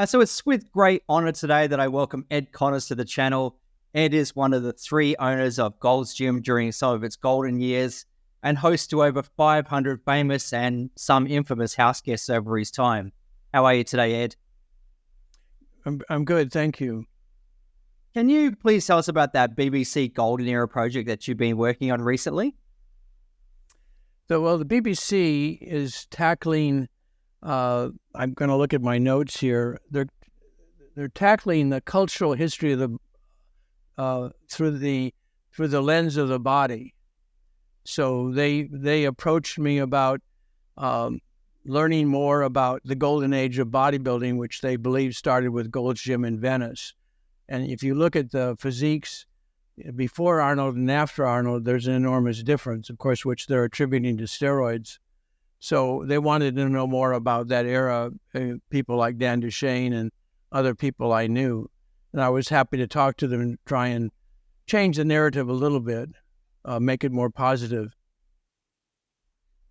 So it's with great honor today that I welcome Ed Connors to the channel. Ed is one of the three owners of Gold's Gym during some of its golden years and host to over 500 famous and some infamous house guests over his time. How are you today, Ed? I'm good, thank you. Can you please tell us about that BBC Golden Era project that you've been working on recently? Well, the BBC is tackling. I'm going to look at my notes here. They're tackling the cultural history of the through the lens of the body. So they approached me about learning more about the golden age of bodybuilding, which they believe started with Gold's Gym in Venice. And if you look at the physiques before Arnold and after Arnold, there's an enormous difference, of course, which they're attributing to steroids. So they wanted to know more about that era, people like Dan Duchesne and other people I knew. And I was happy to talk to them and try and change the narrative a little bit, make it more positive.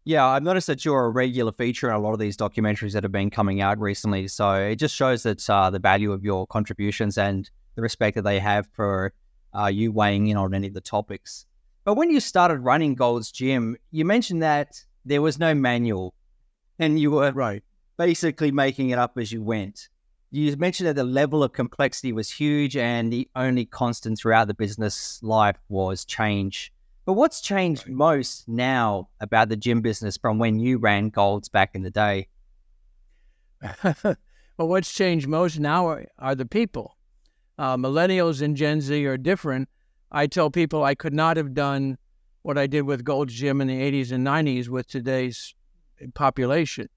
Yeah, I've noticed that you're a regular feature in a lot of these documentaries that have been coming out recently. So it just shows that the value of your contributions and the respect that they have for you weighing in on any of the topics. But when you started running Gold's Gym, you mentioned that there was no manual and you were Right. basically making it up as you went. You mentioned that the level of complexity was huge and the only constant throughout the business life was change. But what's changed most now about the gym business from when you ran Gold's back in the day? Well, what's changed most now are the people. Millennials and Gen Z are different. I tell people I could not have done what I did with Gold's Gym in the 80s and 90s with today's population.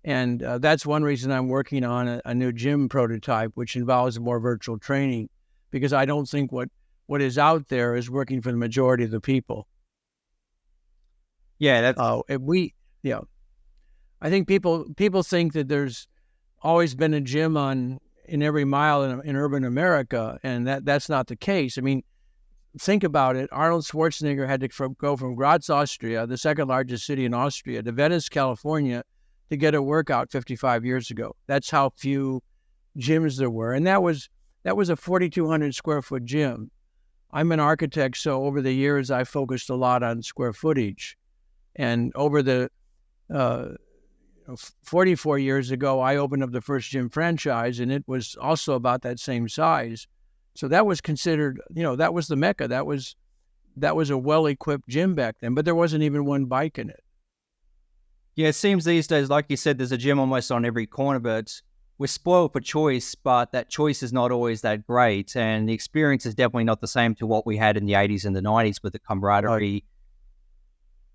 And that's one reason I'm working on a new gym prototype, which involves more virtual training, because I don't think what is out there is working for the majority of the people. Yeah, that's Yeah, I think people think that there's always been a gym in every mile in urban America, and that's not the case. I mean, think about it. Arnold Schwarzenegger had to go from Graz, Austria, the second largest city in Austria, to Venice, California, to get a workout 55 years ago. That's how few gyms there were, and that was a 4,200 square foot gym. I'm an architect, so over the years I focused a lot on square footage, and over the 44 years ago, I opened up the first gym franchise, and it was also about that same size. So that was considered, that was the Mecca. That was a well-equipped gym back then, but there wasn't even one bike in it. Yeah, it seems these days, like you said, there's a gym almost on every corner, but we're spoiled for choice, but that choice is not always that great. And the experience is definitely not the same to what we had in the 80s and the 90s with the camaraderie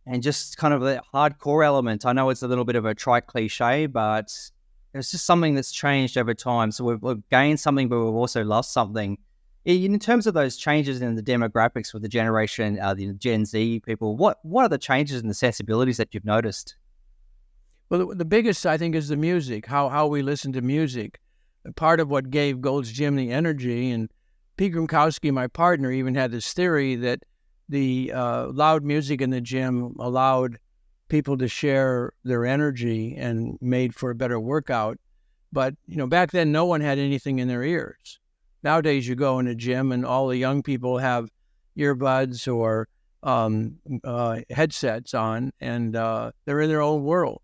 and just kind of the hardcore element. I know it's a little bit of a trite cliche, but it's just something that's changed over time. So we've gained something, but we've also lost something. In terms of those changes in the demographics with the generation, the Gen Z people, what are the changes in the sensibilities that you've noticed? Well, the biggest, I think, is the music, how we listen to music. Part of what gave Gold's Gym the energy, and Pete Grumkowski, my partner, even had this theory that the loud music in the gym allowed people to share their energy and made for a better workout. But, back then, no one had anything in their ears. Nowadays, you go in a gym and all the young people have earbuds or headsets on, and they're in their own world,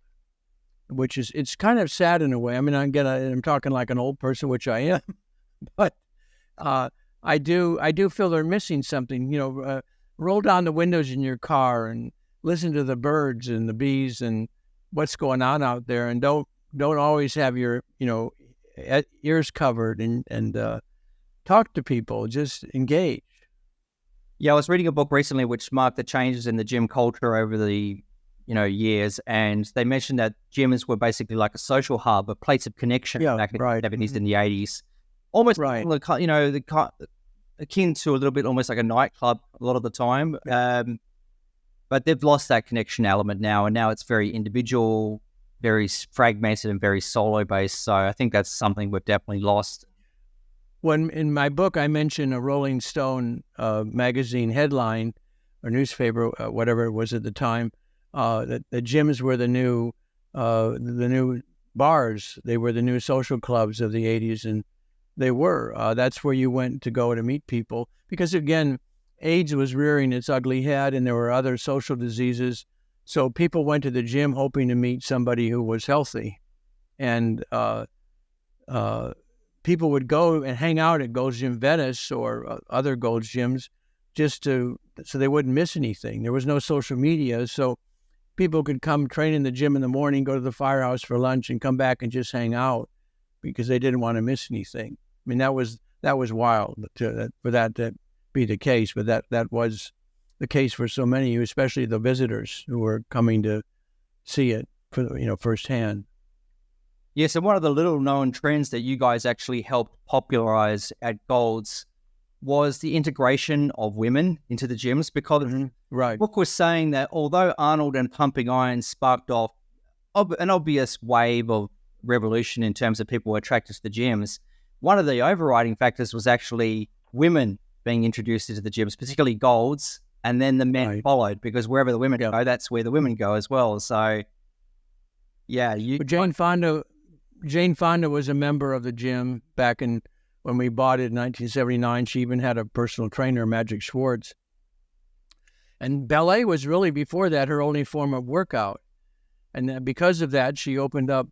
which is, it's kind of sad in a way. I mean, I'm talking like an old person, which I am, but I do feel they're missing something. Roll down the windows in your car and listen to the birds and the bees and what's going on out there, and don't always have your ears covered, and talk to people, just engage. Yeah, I was reading a book recently which marked the changes in the gym culture over the years, and they mentioned that gyms were basically like a social hub, a place of connection back in the 70s and the 80s, almost akin to a little bit almost like a nightclub a lot of the time. But they've lost that connection element now, and now it's very individual, very fragmented, and very solo based. So I think that's something we've definitely lost. When in my book I mentioned a Rolling Stone magazine headline or newspaper, whatever it was at the time, that the gyms were the new bars. They were the new social clubs of the 80s, and they were. That's where you went to go to meet people. Because, again, AIDS was rearing its ugly head, and there were other social diseases. So people went to the gym hoping to meet somebody who was healthy. And people would go and hang out at Gold's Gym Venice or other Gold's Gyms so they wouldn't miss anything. There was no social media, so people could come train in the gym in the morning, go to the firehouse for lunch, and come back and just hang out because they didn't want to miss anything. I mean, that was wild for that to be the case, but that was the case for so many, especially the visitors who were coming to see it firsthand. Yes, and one of the little-known trends that you guys actually helped popularize at Gold's was the integration of women into the gyms, because Right. Book was saying that although Arnold and pumping iron sparked off an obvious wave of revolution in terms of people were attracted to the gyms, one of the overriding factors was actually women being introduced into the gyms, particularly Gold's, and then the men followed, because wherever the women go, that's where the women go as well. So, yeah. But Jane Fonda was a member of the gym back when we bought it in 1979. She even had a personal trainer, Magic Schwartz. And ballet was really, before that, her only form of workout. And because of that, she opened up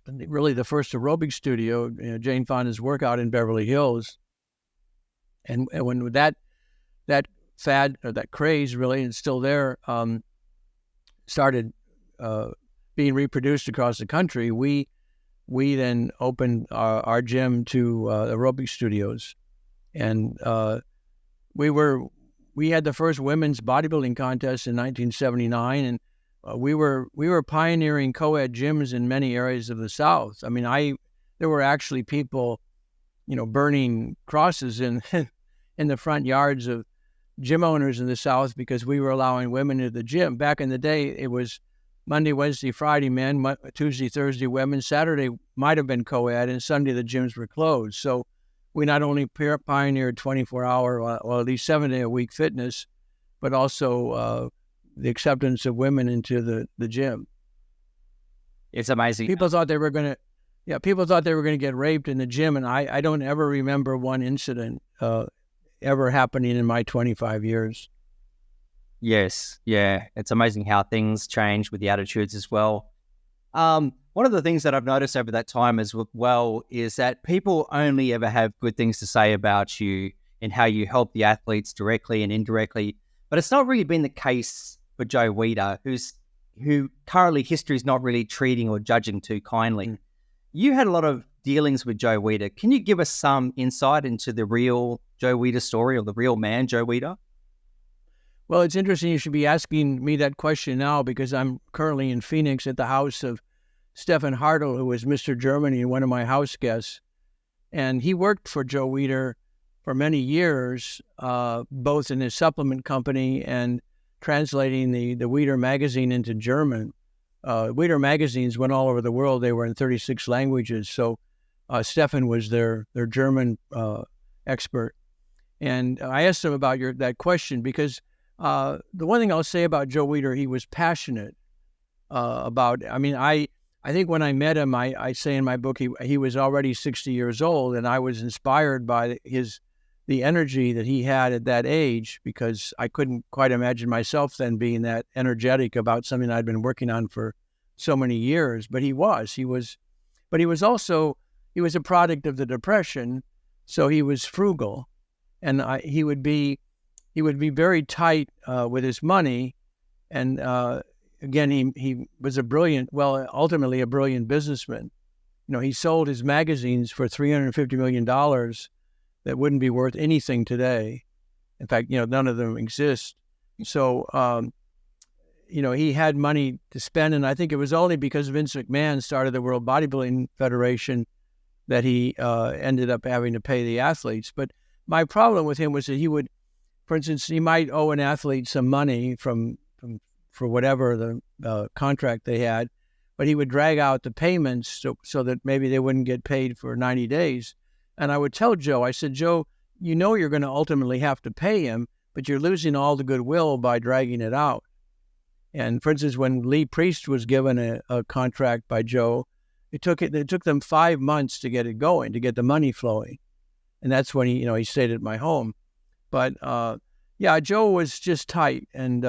really the first aerobic studio, Jane Fonda's Workout in Beverly Hills. And when that fad, or that craze really, and still there, started being reproduced across the country, we then opened our gym to aerobic studios. And we had the first women's bodybuilding contest in 1979, and we were pioneering co-ed gyms in many areas of the South. I mean, there were actually people, burning crosses in the front yards of gym owners in the South because we were allowing women into the gym. Back in the day, it was Monday, Wednesday, Friday men, Tuesday, Thursday women, Saturday might have been co-ed, and Sunday the gyms were closed. So we not only pioneered 24-hour, well, at least 7-day-a-week fitness, but also the acceptance of women into the gym. It's amazing. People thought they were going to get raped in the gym, and I don't ever remember one incident ever happening in my 25 years. Yes, yeah. It's amazing how things change with the attitudes as well. One of the things that I've noticed over that time as well is that people only ever have good things to say about you and how you help the athletes directly and indirectly. But it's not really been the case for Joe Weider, who currently history is not really treating or judging too kindly. You had a lot of dealings with Joe Weider. Can you give us some insight into the real Joe Weider story, or the real man, Joe Weider? Well, it's interesting you should be asking me that question now, because I'm currently in Phoenix at the house of Stefan Hartl, who was Mr. Germany and one of my house guests. And he worked for Joe Weider for many years, both in his supplement company and translating the Weider magazine into German. Weider magazines went all over the world. They were in 36 languages. So Stefan was their German expert. And I asked him about that question because the one thing I'll say about Joe Weider, he was passionate about. I mean, I think when I met him, I say in my book, he was already 60 years old, and I was inspired by the energy that he had at that age, because I couldn't quite imagine myself then being that energetic about something I'd been working on for so many years. But he was a product of the Depression, so he was frugal, and he would be very tight with his money. And again, he was ultimately a brilliant businessman. He sold his magazines for $350 million that wouldn't be worth anything today. In fact, none of them exist. So, he had money to spend, and I think it was only because Vince McMahon started the World Bodybuilding Federation that he ended up having to pay the athletes. But my problem with him was that he would, for instance, he might owe an athlete some money for whatever the contract they had, but he would drag out the payments so that maybe they wouldn't get paid for 90 days. And I would tell Joe, I said, Joe, you're going to ultimately have to pay him, but you're losing all the goodwill by dragging it out. And for instance, when Lee Priest was given a contract by Joe, It took them 5 months to get it going, to get the money flowing, and that's when he stayed at my home. But yeah, Joe was just tight and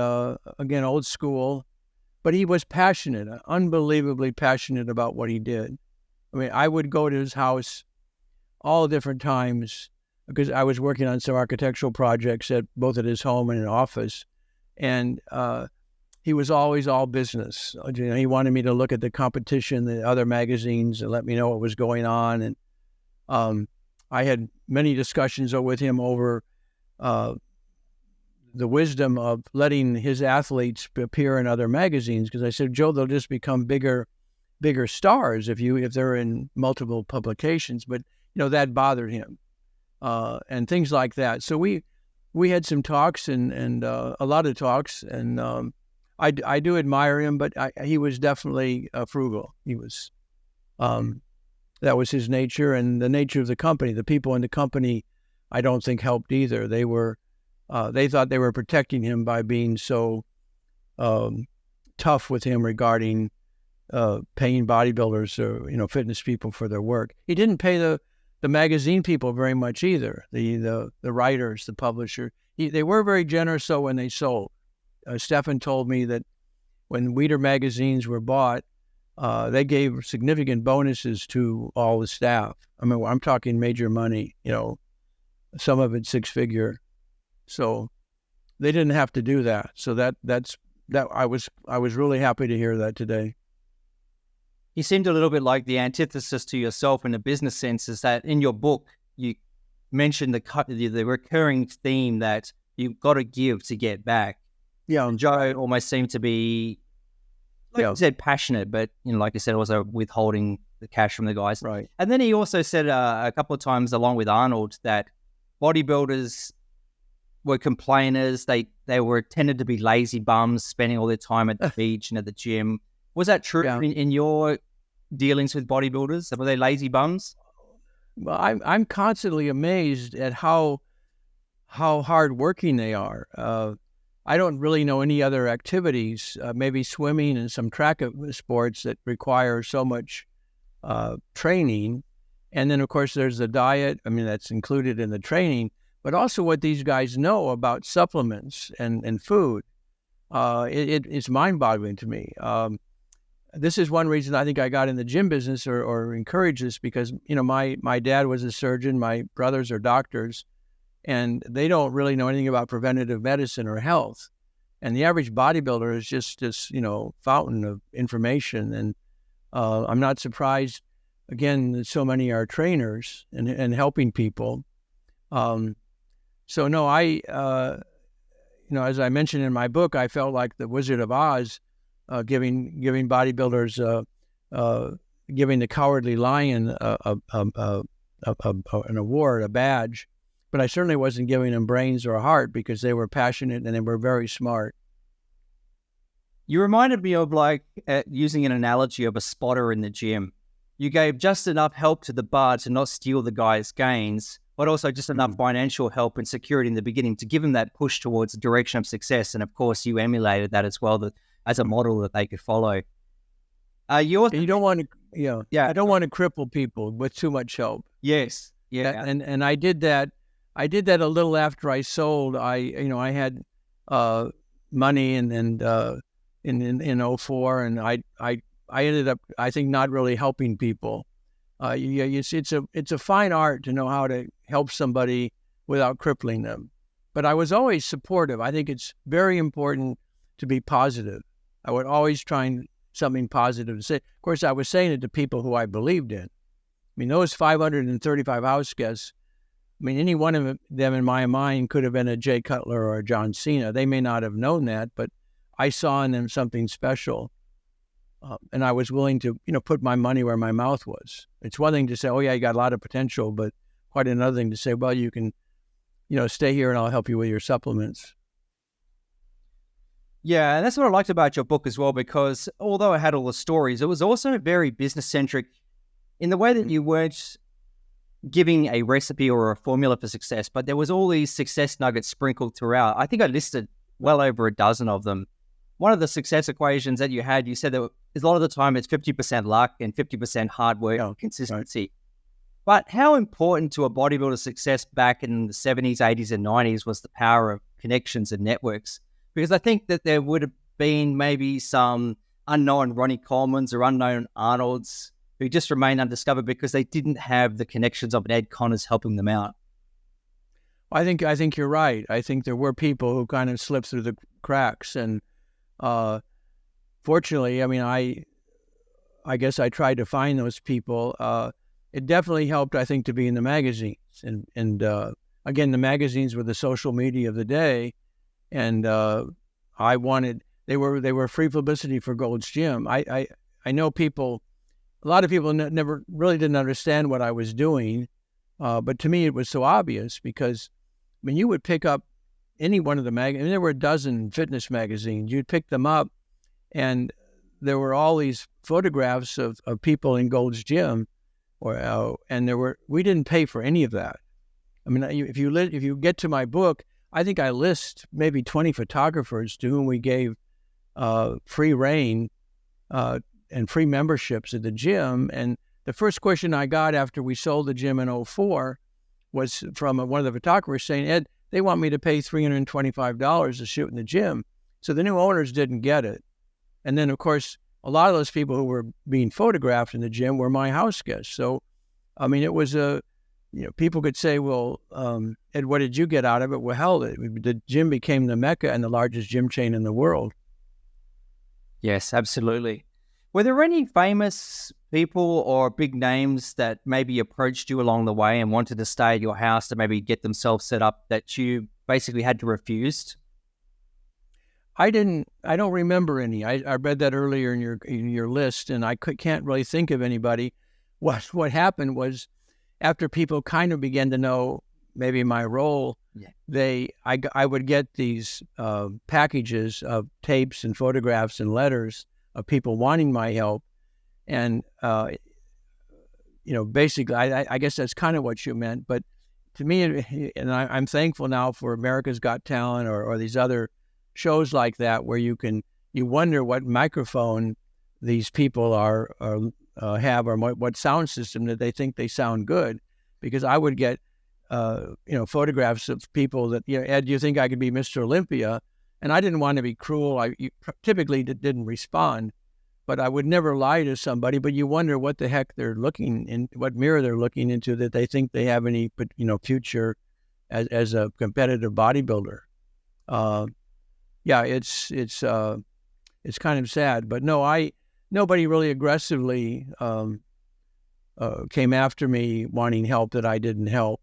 again, old school, but he was passionate, unbelievably passionate about what he did. I mean, I would go to his house all different times because I was working on some architectural projects at both at his home and an office, and he was always all business. He wanted me to look at the competition, the other magazines, and let me know what was going on. And I had many discussions with him over the wisdom of letting his athletes appear in other magazines, because I said, Joe, they'll just become bigger stars if they're in multiple publications. But that bothered him, and things like that. So we had some talks and a lot of talks, and I do admire him, but he was definitely frugal. He was that was his nature, and the nature of the company. The people in the company, I don't think helped either. They thought they were protecting him by being so tough with him regarding paying bodybuilders or fitness people for their work. He didn't pay the magazine people very much either. The writers, the publisher, they were very generous. So when they sold, Stefan told me that when Weider magazines were bought, they gave significant bonuses to all the staff. I mean, I'm talking major money. Some of it 6-figure. So they didn't have to do that. So that's I was really happy to hear that today. He seemed a little bit like the antithesis to yourself in a business sense, is that in your book, you mentioned the recurring theme that you've got to give to get back. Yeah. And Joe almost seemed to be, like you said, passionate, but, like you said, also withholding the cash from the guys. Right. And then he also said a couple of times, along with Arnold, that bodybuilders were complainers. They tended to be lazy bums, spending all their time at the beach and at the gym. Was that true in your dealings with bodybuilders? Were they lazy bums? Well, I'm constantly amazed at how hardworking they are. I don't really know any other activities, maybe swimming and some track sports that require so much training. And then, of course, there's the diet. I mean, that's included in the training, but also what these guys know about supplements and food. It's mind-boggling to me. This is one reason I think I got in the gym business or encouraged this, because, my dad was a surgeon, my brothers are doctors, and they don't really know anything about preventative medicine or health. And the average bodybuilder is just this, fountain of information. And I'm not surprised, again, that so many are trainers and helping people. So no, as I mentioned in my book, I felt like the Wizard of Oz, giving bodybuilders, giving the Cowardly Lion an award, a badge. But I certainly wasn't giving them brains or a heart, because they were passionate and they were very smart. You reminded me of, using an analogy of a spotter in the gym. You gave just enough help to the bar to not steal the guy's gains, but also just enough financial help and security in the beginning to give them that push towards the direction of success. And of course, you emulated that as well, as a model that they could follow. You don't want to, I don't want to cripple people with too much help. Yes, yeah, and I did that. I did that a little after I sold. I had money and in 04, and I ended up, I think, not really helping people. It's a fine art to know how to help somebody without crippling them. But I was always supportive. I think it's very important to be positive. I would always try something positive to say. Of course, I was saying it to people who I believed in. I mean, those 535 house guests, any one of them in my mind could have been a Jay Cutler or a John Cena. They may not have known that, but I saw in them something special. And I was willing to, put my money where my mouth was. It's one thing to say, oh yeah, you got a lot of potential, but quite another thing to say, well, you can, stay here and I'll help you with your supplements. Yeah, and that's what I liked about your book as well, because although it had all the stories, it was also very business-centric in the way that you weren't giving a recipe or a formula for success, but there was all these success nuggets sprinkled throughout. I think I listed well over a dozen of them. one of the success equations that you had, you said that a lot of the time it's 50% luck and 50% hard work and consistency. Right. But how important to a bodybuilder's success back in the 70s, 80s, and 90s was the power of connections and networks? Because I think that there would have been maybe some unknown Ronnie Colemans or unknown Arnolds who just remained undiscovered because they didn't have the connections of an Ed Connors helping them out. I think you're right. I think there were people who kind of slipped through the cracks, and fortunately, I mean, I guess I tried to find those people. It definitely helped, I think, to be in the magazines, and again, the magazines were the social media of the day, and they were free publicity for Gold's Gym. I know people, a lot of people never really didn't understand what I was doing, but to me it was so obvious because when you would pick up any one of the magazines, there were a dozen fitness magazines, you'd pick them up, and there were all these photographs of people in Gold's Gym, and we didn't pay for any of that. I mean, if you get to my book, I think I list maybe 20 photographers to whom we gave free reign and free memberships at the gym. And the first question I got after we sold the gym in 2004 was from one of the photographers saying, "Ed, they want me to pay $325 to shoot in the gym." So the new owners didn't get it. And then, of course, a lot of those people who were being photographed in the gym were my house guests. So, I mean, it was people could say, well, Ed, what did you get out of it? Well, hell, the gym became the Mecca and the largest gym chain in the world. Yes, absolutely. Were there any famous people or big names that maybe approached you along the way and wanted to stay at your house to maybe get themselves set up that you basically had to refuse? I don't remember any. I read that earlier in your list, and I can't really think of anybody. What happened was, after people kind of began to know maybe my role, I would get these packages of tapes and photographs and letters of people wanting my help, and basically, I guess that's kind of what you meant. But to me, and I'm thankful now for America's Got Talent or these other shows like that, where you wonder what microphone these people have, or what sound system that they think they sound good. Because I would get photographs of people that, Ed, do you think I could be Mr. Olympia? And I didn't want to be cruel. I typically didn't respond, but I would never lie to somebody. But you wonder what the heck they're looking in, what mirror they're looking into, that they think they have any future as a competitive bodybuilder. It's kind of sad, but no, nobody really aggressively came after me wanting help that I didn't help.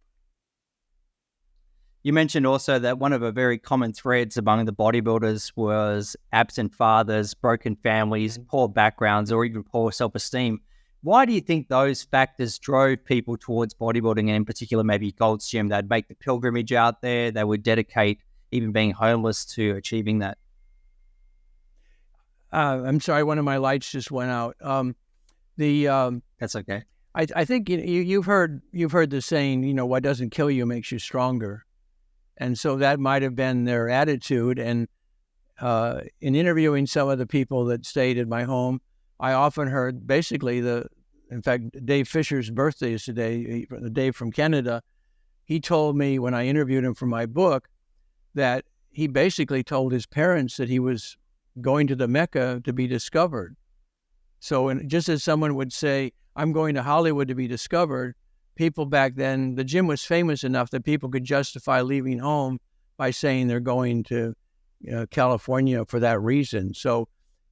You mentioned also that one of the very common threads among the bodybuilders was absent fathers, broken families, poor backgrounds, or even poor self-esteem. Why do you think those factors drove people towards bodybuilding, and in particular maybe Gold's Gym? They'd make the pilgrimage out there, they would dedicate even being homeless to achieving that. I'm sorry, one of my lights just went out. That's okay. I think you've heard the saying, what doesn't kill you makes you stronger. And so that might have been their attitude. And in interviewing some of the people that stayed at my home, I often heard basically in fact, Dave Fisher's birthday is today, Dave from Canada. He told me when I interviewed him for my book that he basically told his parents that he was going to the Mecca to be discovered. So just as someone would say, I'm going to Hollywood to be discovered, people back then, the gym was famous enough that people could justify leaving home by saying they're going to California for that reason. So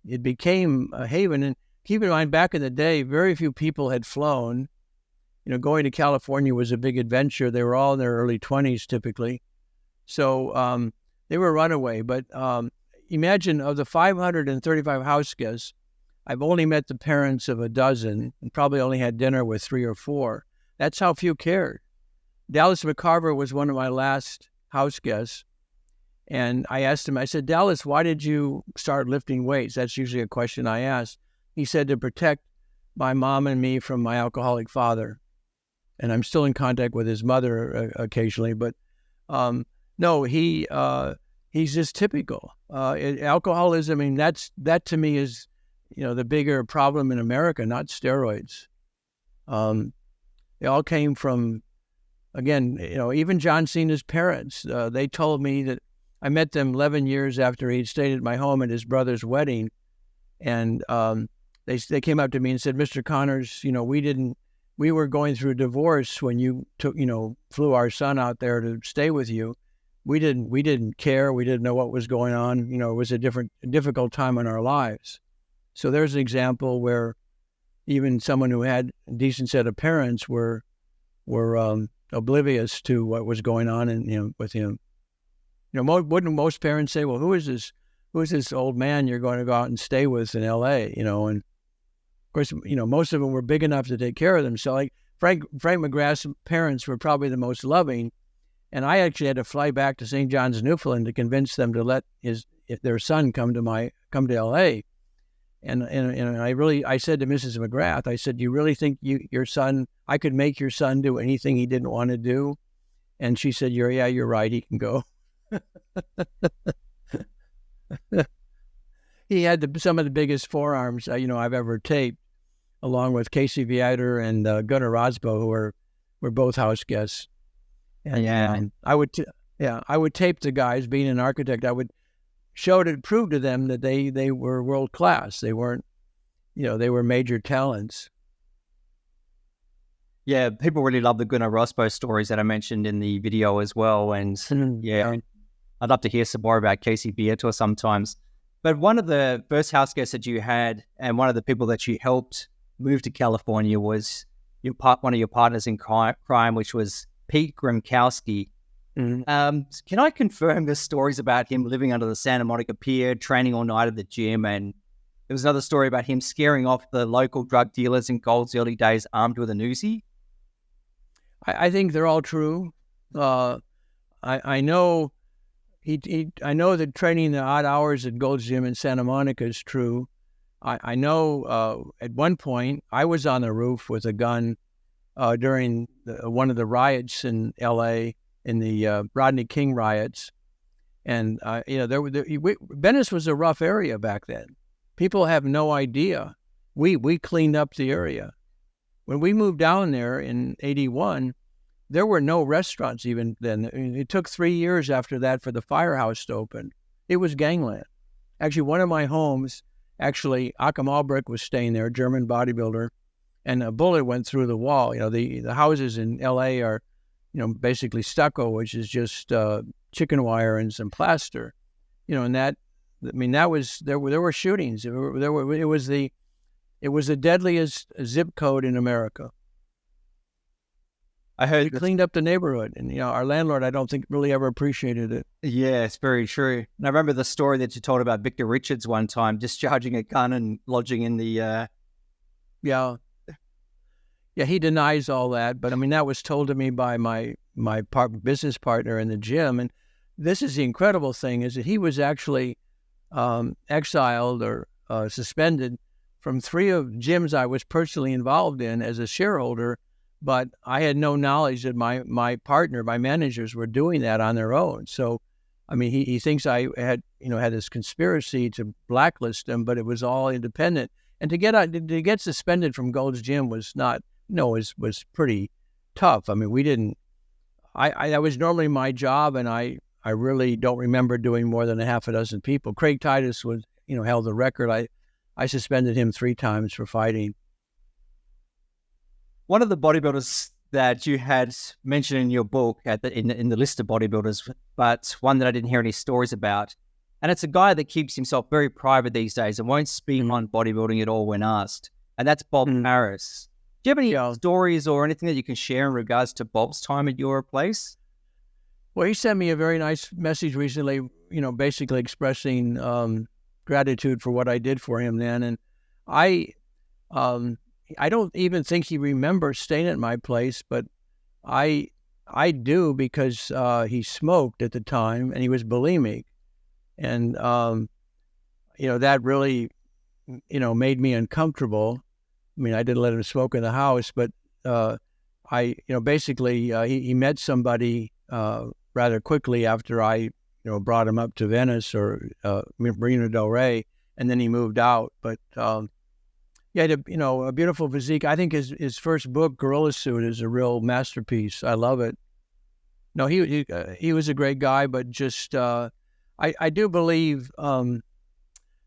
it became a haven. And keep in mind, back in the day, very few people had flown. Going to California was a big adventure. They were all in their early 20s typically. So they were runaway. But imagine, of the 535 house guests, I've only met the parents of a dozen and probably only had dinner with 3 or 4. That's how few cared. Dallas McCarver was one of my last house guests. And I asked him, I said, Dallas, why did you start lifting weights? That's usually a question I ask. He said, to protect my mom and me from my alcoholic father. And I'm still in contact with his mother occasionally. But no, he he's just typical. Alcoholism, I mean, that to me is, the bigger problem in America, not steroids. They all came from, again, even John Cena's parents. They told me that I met them 11 years after he'd stayed at my home at his brother's wedding. And they came up to me and said, Mr. Connors, we were going through a divorce when you flew our son out there to stay with you. We didn't care. We didn't know what was going on. It was a difficult time in our lives. So there's an example where even someone who had a decent set of parents were oblivious to what was going on with him. Wouldn't most parents say, well, who is this old man you're going to go out and stay with in L.A., And of course, most of them were big enough to take care of themselves. Like Frank McGrath's parents were probably the most loving. And I actually had to fly back to St. John's, Newfoundland to convince them to let their son come to L.A. And I said to Mrs. McGrath, I said, do you really think I could make your son do anything he didn't want to do? And she said, you're right, he can go. He had some of the biggest forearms, I've ever taped, along with Casey Viator and Gunnar Rosbo, who were both house guests. And I would tape the guys. Being an architect, I would prove to them that they were world class. They weren't, they were major talents. Yeah, people really love the Gunnar Rosbo stories that I mentioned in the video as well. And I'd love to hear some more about Casey Viator sometimes. But one of the first house guests that you had, and one of the people that you helped move to California, was one of your partners in crime, which was Pete Grimkowski. Mm-hmm. Can I confirm the stories about him living under the Santa Monica Pier, training all night at the gym? And there was another story about him scaring off the local drug dealers in Gold's early days armed with a Uzi. I think they're all true. I know I know that training the odd hours at Gold's Gym in Santa Monica is true. I know at one point I was on the roof with a gun during one of the riots in L.A., in the Rodney King riots. And, Venice was a rough area back then. People have no idea. We cleaned up the area. When we moved down there in 81, there were no restaurants even then. It took 3 years after that for the Firehouse to open. It was gangland. Actually, one of my homes, Achim Albrecht was staying there, German bodybuilder, and a bullet went through the wall. The houses in L.A. are, basically stucco, which is just chicken wire and some plaster. And that was, there were shootings. It was the deadliest zip code in America. I heard we cleaned up the neighborhood, and our landlord, I don't think, really ever appreciated it. Yeah, it's very true. And I remember the story that you told about Victor Richards one time, discharging a gun and lodging in the. Yeah, he denies all that, but that was told to me by my business partner in the gym. And this is the incredible thing, is that he was actually exiled or suspended from 3 of gyms I was personally involved in as a shareholder. But I had no knowledge that my managers were doing that on their own. So, he thinks I had this conspiracy to blacklist him, but it was all independent. And to get suspended from Gold's Gym was pretty tough. We didn't. That was normally my job, and I really don't remember doing more than a half a dozen people. Craig Titus held the record. I suspended him 3 times for fighting. One of the bodybuilders that you had mentioned in your book in the list of bodybuilders, but one that I didn't hear any stories about, and it's a guy that keeps himself very private these days and won't speak on bodybuilding at all when asked, and that's Bob Harris. Do you have any stories or anything that you can share in regards to Bob's time at your place? Well, he sent me a very nice message recently, basically expressing gratitude for what I did for him then, and I don't even think he remembers staying at my place, but I do, because he smoked at the time and he was bulimic. And, that really, made me uncomfortable. I didn't let him smoke in the house, but basically he met somebody rather quickly after I brought him up to Venice or Marina del Rey, and then he moved out. But he had a beautiful physique. I think his first book, Gorilla Suit, is a real masterpiece. I love it. No, he was a great guy, but just I do believe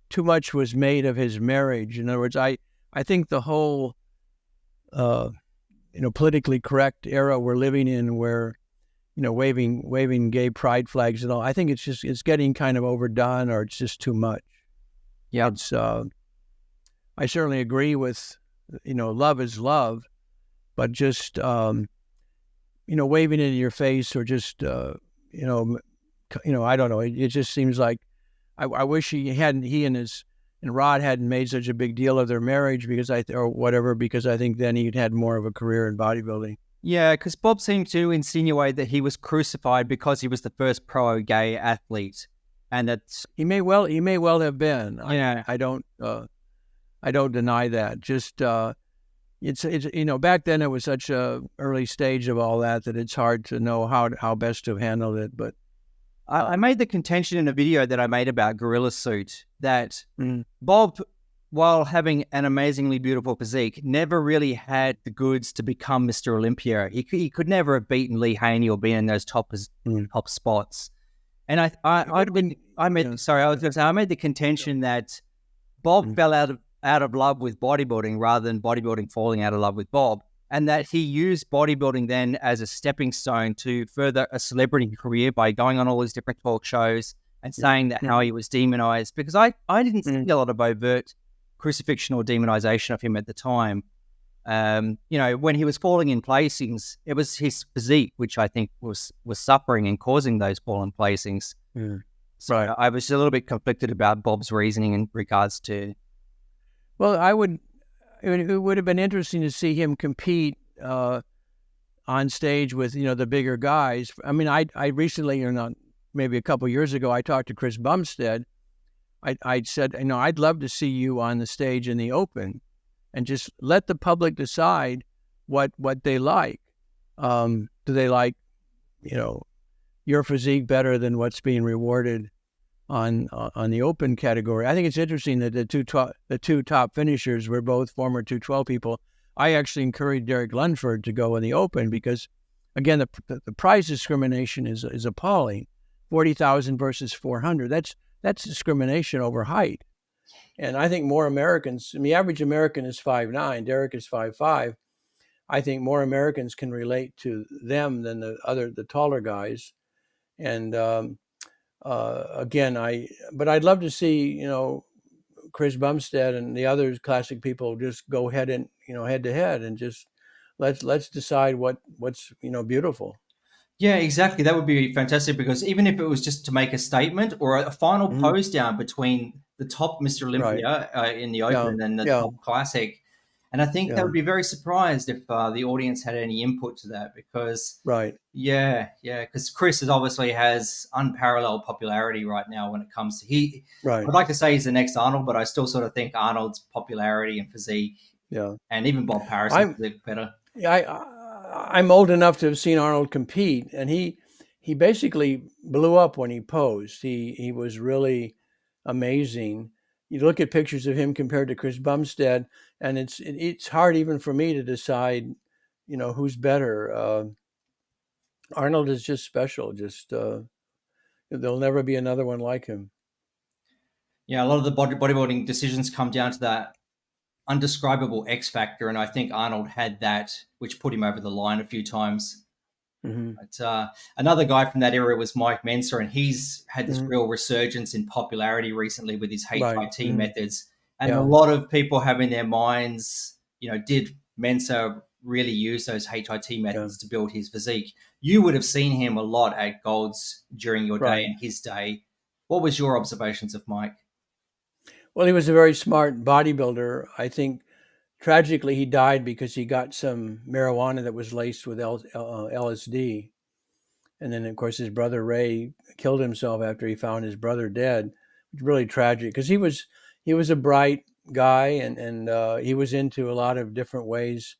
too much was made of his marriage. In other words, I think the whole politically correct era we're living in, where waving gay pride flags and all, I think it's getting kind of overdone, or it's just too much. Yeah, it's I certainly agree with love is love, but just waving it in your face, or just I don't know. It just seems like I wish he and Rod hadn't made such a big deal of their marriage, because I think then he'd had more of a career in bodybuilding. yeah, because Bob seemed to insinuate that he was crucified because he was the first pro gay athlete, and that's he may well have been. Yeah, I don't deny that. Just it's back then it was such a early stage of all that it's hard to know how best to handle it. But I made the contention in a video that I made about Gorilla Suit that Bob, while having an amazingly beautiful physique, never really had the goods to become Mr. Olympia. He could never have beaten Lee Haney or been in those top spots. And I made the contention that Bob fell out of love with bodybuilding rather than bodybuilding falling out of love with Bob, and that he used bodybuilding then as a stepping stone to further a celebrity career by going on all these different talk shows and saying that how he was demonized, because I didn't see a lot of overt crucifixion or demonization of him at the time. When he was falling in placings, it was his physique which I think was suffering and causing those fallen placings. So right. I was a little bit conflicted about Bob's reasoning in regards to. Well, it would have been interesting to see him compete on stage with the bigger guys. I mean, I recently, maybe a couple of years ago, I talked to Chris Bumstead. I said, I'd love to see you on the stage in the open, and just let the public decide what they like. Do they like your physique better than what's being rewarded on the open category? I think it's interesting that the two top finishers were both former 212 people. I actually encouraged Derek Lunford to go in the open because, again, the prize discrimination is appalling. 40,000 versus 400. That's discrimination over height. And I think more Americans, the average American is 5'9", Derek is 5'5". I think more Americans can relate to them than the taller guys. And but I'd love to see, Chris Bumstead and the other classic people just go head to head, and just let's decide what's beautiful. Yeah, exactly. That would be fantastic, because even if it was just to make a statement or a final pose down between the top Mr. Olympia in the open and the top classic. And I think they would be very surprised if the audience had any input to that, because because Chris obviously has unparalleled popularity right now when it comes to I'd like to say he's the next Arnold, but I still sort of think Arnold's popularity and physique, and even Bob Paris is a bit better. I'm old enough to have seen Arnold compete, and he basically blew up when he posed. He was really amazing. You look at pictures of him compared to Chris Bumstead, and it's hard even for me to decide, who's better. Arnold is just special. Just there'll never be another one like him. Yeah, a lot of the bodybuilding decisions come down to that undescribable X factor, and I think Arnold had that, which put him over the line a few times. But another guy from that era was Mike Mentzer, and he's had this real resurgence in popularity recently with his HIT methods. And a lot of people have in their minds, did Mentzer really use those HIT methods to build his physique? You would have seen him a lot at Gold's during your day and his day. What was your observations of Mike? Well, he was a very smart bodybuilder. I think tragically he died because he got some marijuana that was laced with LSD. And then, of course, his brother Ray killed himself after he found his brother dead. It's really tragic because he was a bright guy, and he was into a lot of different ways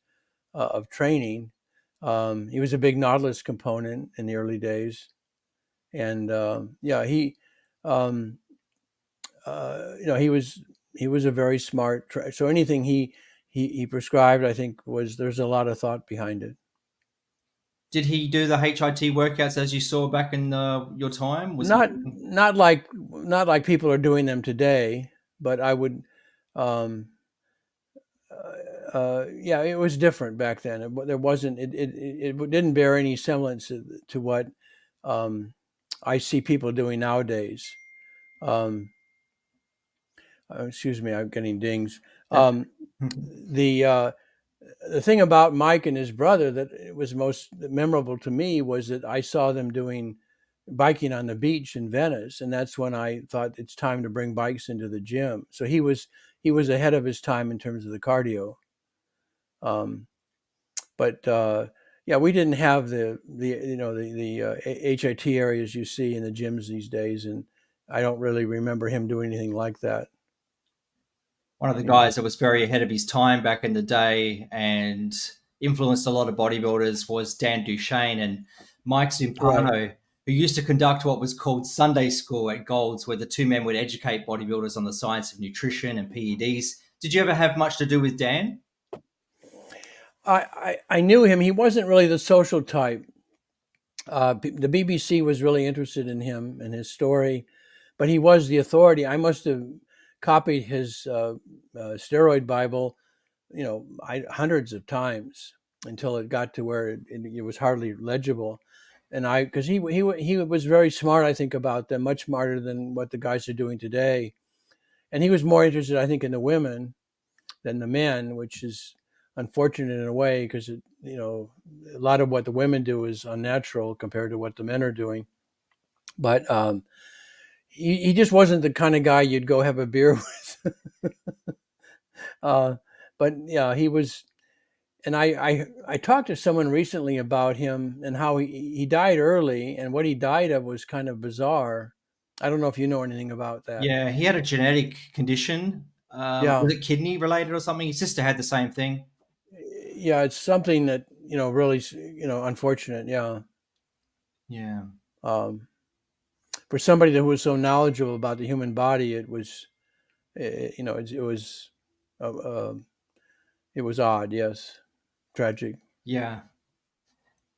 of training. He was a big Nautilus component in the early days. And yeah, um, he was a very smart. So anything he prescribed, I think, there's a lot of thought behind it. Did he do the HIT workouts as you saw back in your time? Was he? Not like people are doing them today, but I would. Um, yeah, it was different back then. There wasn't. It didn't bear any semblance to what I see people doing nowadays. Um, excuse me, I'm getting dings. That's The the thing about Mike and his brother that it was most memorable to me was that I saw them doing biking on the beach in Venice, and that's when I thought it's time to bring bikes into the gym. So he was ahead of his time in terms of the cardio. Um, but yeah, we didn't have the HIT areas you see in the gyms these days, and I don't really remember him doing anything like that. one of the You know, guys that was very ahead of his time back in the day and influenced a lot of bodybuilders was Dan Duchesne and Mike right? Zumpano, who used to conduct what was called Sunday School at Gold's, where the two men would educate bodybuilders on the science of nutrition and PEDs. Did you ever have much to do with Dan? I knew him. He wasn't really the social type. The BBC was really interested in him and his story, but he was the authority. I must have copied his steroid Bible, hundreds of times until it got to where it was hardly legible. And because he was very smart, I think, about them, much smarter than what the guys are doing today. And he was more interested, I think, in the women than the men, which is unfortunate in a way because a lot of what the women do is unnatural compared to what the men are doing. But he just wasn't the kind of guy you'd go have a beer with. uh, but yeah, he was. And I talked to someone recently about him and how he died early, and what he died of was kind of bizarre. I don't know if you know anything about that. Yeah, he had a genetic condition. Yeah, Was it kidney related or something? His sister had the same thing. yeah, it's something that really unfortunate. Yeah, Yeah. um, for somebody who was so knowledgeable about the human body, it was uh, uh, it was odd. Yes, tragic. Yeah.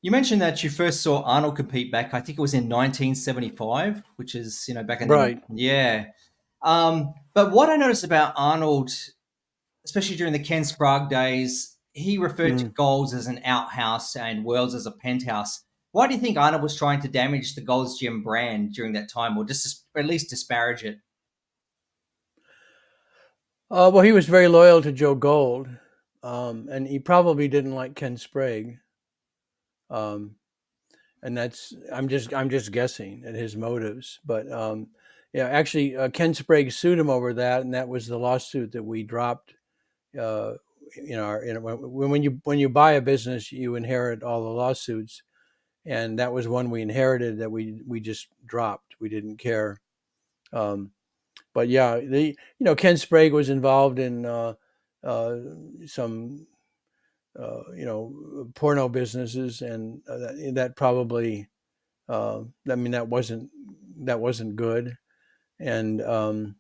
You mentioned that you first saw Arnold compete back, I think it was in 1975, which is, back in the, Right. yeah. But what I noticed about Arnold, especially during the Ken Sprague days, he referred to Mm. Gold's as an outhouse and Worlds as a penthouse. Why do you think Arnold was trying to damage the Gold's Gym brand during that time, or just at least disparage it? Well, he was very loyal to Joe Gold, and he probably didn't like Ken Sprague. Um, and I'm just guessing at his motives. But yeah, actually, Ken Sprague sued him over that, and that was the lawsuit that we dropped. Uh, when you buy a business, you inherit all the lawsuits, and that was one we inherited that we just dropped. We didn't care. Um, but yeah, Ken Sprague was involved in uh, some porno businesses, and that probably I mean that wasn't good. And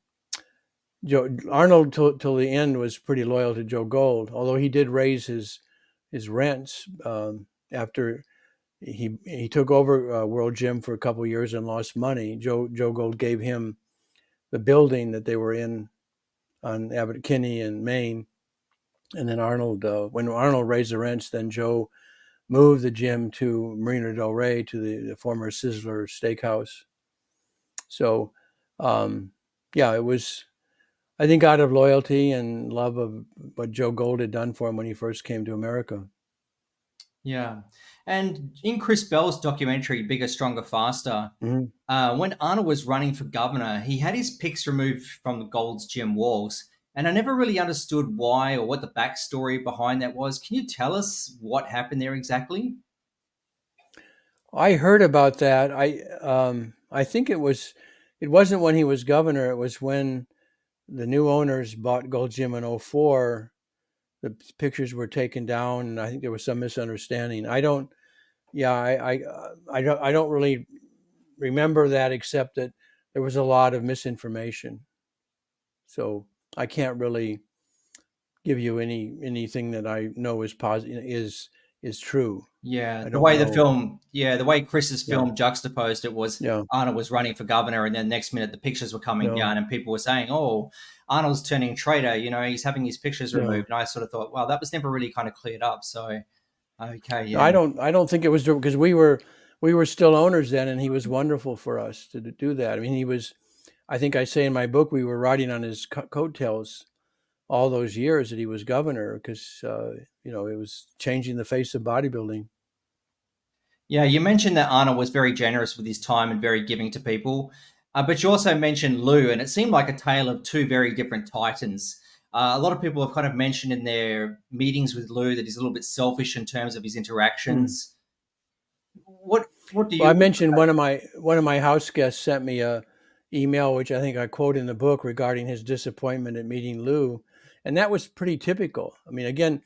Joe Arnold till the end was pretty loyal to Joe Gold, although he did raise his rents after he took over World Gym for a couple of years and lost money. Joe Gold gave him the building that they were in on Abbot Kinney in Maine, and then when Arnold raised the rents, then Joe moved the gym to Marina Del Rey to the former Sizzler Steakhouse. So, yeah, it was, I think, out of loyalty and love of what Joe Gold had done for him when he first came to America. Yeah. And in Chris Bell's documentary, Bigger, Stronger, Faster, Mhm. when Arnold was running for governor, he had his pics removed from the Gold's Gym walls. And I never really understood why or what the backstory behind that was. Can you tell us what happened there exactly? I heard about that. I think it wasn't when he was governor. It was when the new owners bought Gold Gym in '04. The pictures were taken down, and I think there was some misunderstanding. I don't. Yeah, I don't really remember that, except that there was a lot of misinformation. So I can't really give you anything that I know is positive is true. Yeah, I the don't way the know. film, yeah, the way Chris's Yeah, film juxtaposed it was yeah, Arnold was running for governor, and then next minute the pictures were coming no, down, and people were saying, "Oh, Arnold's turning traitor." He's having his pictures no. removed, and I sort of thought, "Well, that was never really kind of cleared up." So, okay, No, yeah, I don't think it was because we were still owners then, and he was wonderful for us to do that. I mean, he was. I think I say in my book we were riding on his coattails all those years that he was governor because it was changing the face of bodybuilding. yeah. You mentioned that Arnold was very generous with his time and very giving to people, but you also mentioned Lou, and it seemed like a tale of two very different titans. A lot of people have kind of mentioned in their meetings with Lou that he's a little bit selfish in terms of his Mm. interactions. What do Well, I you? mentioned one of my house guests sent me a email, which I think I quote in the book regarding his disappointment at meeting Lou, and that was pretty typical. I mean, again,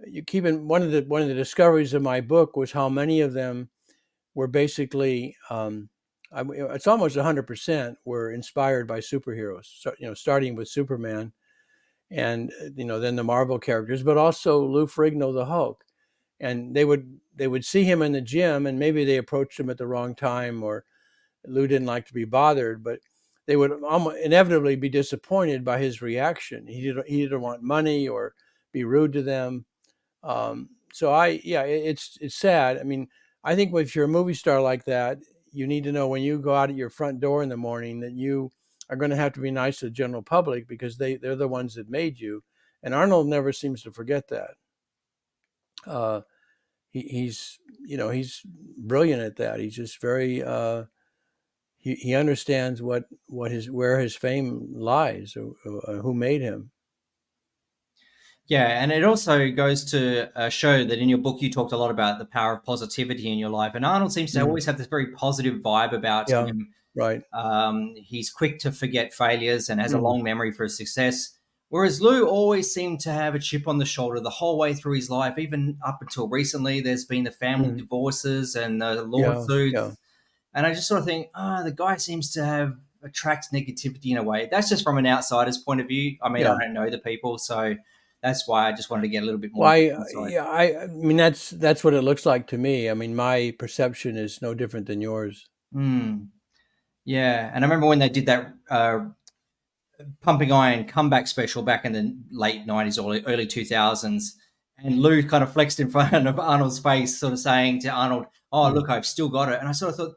you keep in one of the discoveries of my book was how many of them were basically it's almost 100% were inspired by superheroes. So, starting with Superman and then the Marvel characters, but also Lou Ferrigno, the Hulk. And they would see him in the gym, and maybe they approached him at the wrong time, or Lou didn't like to be bothered, but they would almost inevitably be disappointed by his reaction. He didn't want money or be rude to them. So yeah, it's sad. I mean, I think if you're a movie star like that, you need to know when you go out at your front door in the morning that you are going to have to be nice to the general public because they're the ones that made you. And Arnold never seems to forget that. Uh, he's brilliant at that. He's just very he understands where his fame lies, who made him. Yeah, and it also goes to show that in your book you talked a lot about the power of positivity in your life, and Arnold seems to Mm, always have this very positive vibe about yeah, him. right. He's quick to forget failures and has a Mm, long memory for success. Whereas Lou always seemed to have a chip on the shoulder the whole way through his life, even up until recently. There's been the family mm, divorces and the yeah, yeah, lawsuits, and I just sort of think, the guy seems to have attracts negativity in a way. That's just from an outsider's point of view. I mean, I yeah. don't know the people, so that's why I just wanted to get a little bit more Well, of the insight. yeah, I mean that's what it looks like to me. I mean, my perception is no different than yours. Mm, yeah, and I remember when they did that Pumping Iron comeback special back in the late 90s or early 2000s. And Lou kind of flexed in front of Arnold's face, sort of saying to Arnold, "Oh, Mm, look, I've still got it." And I sort of thought,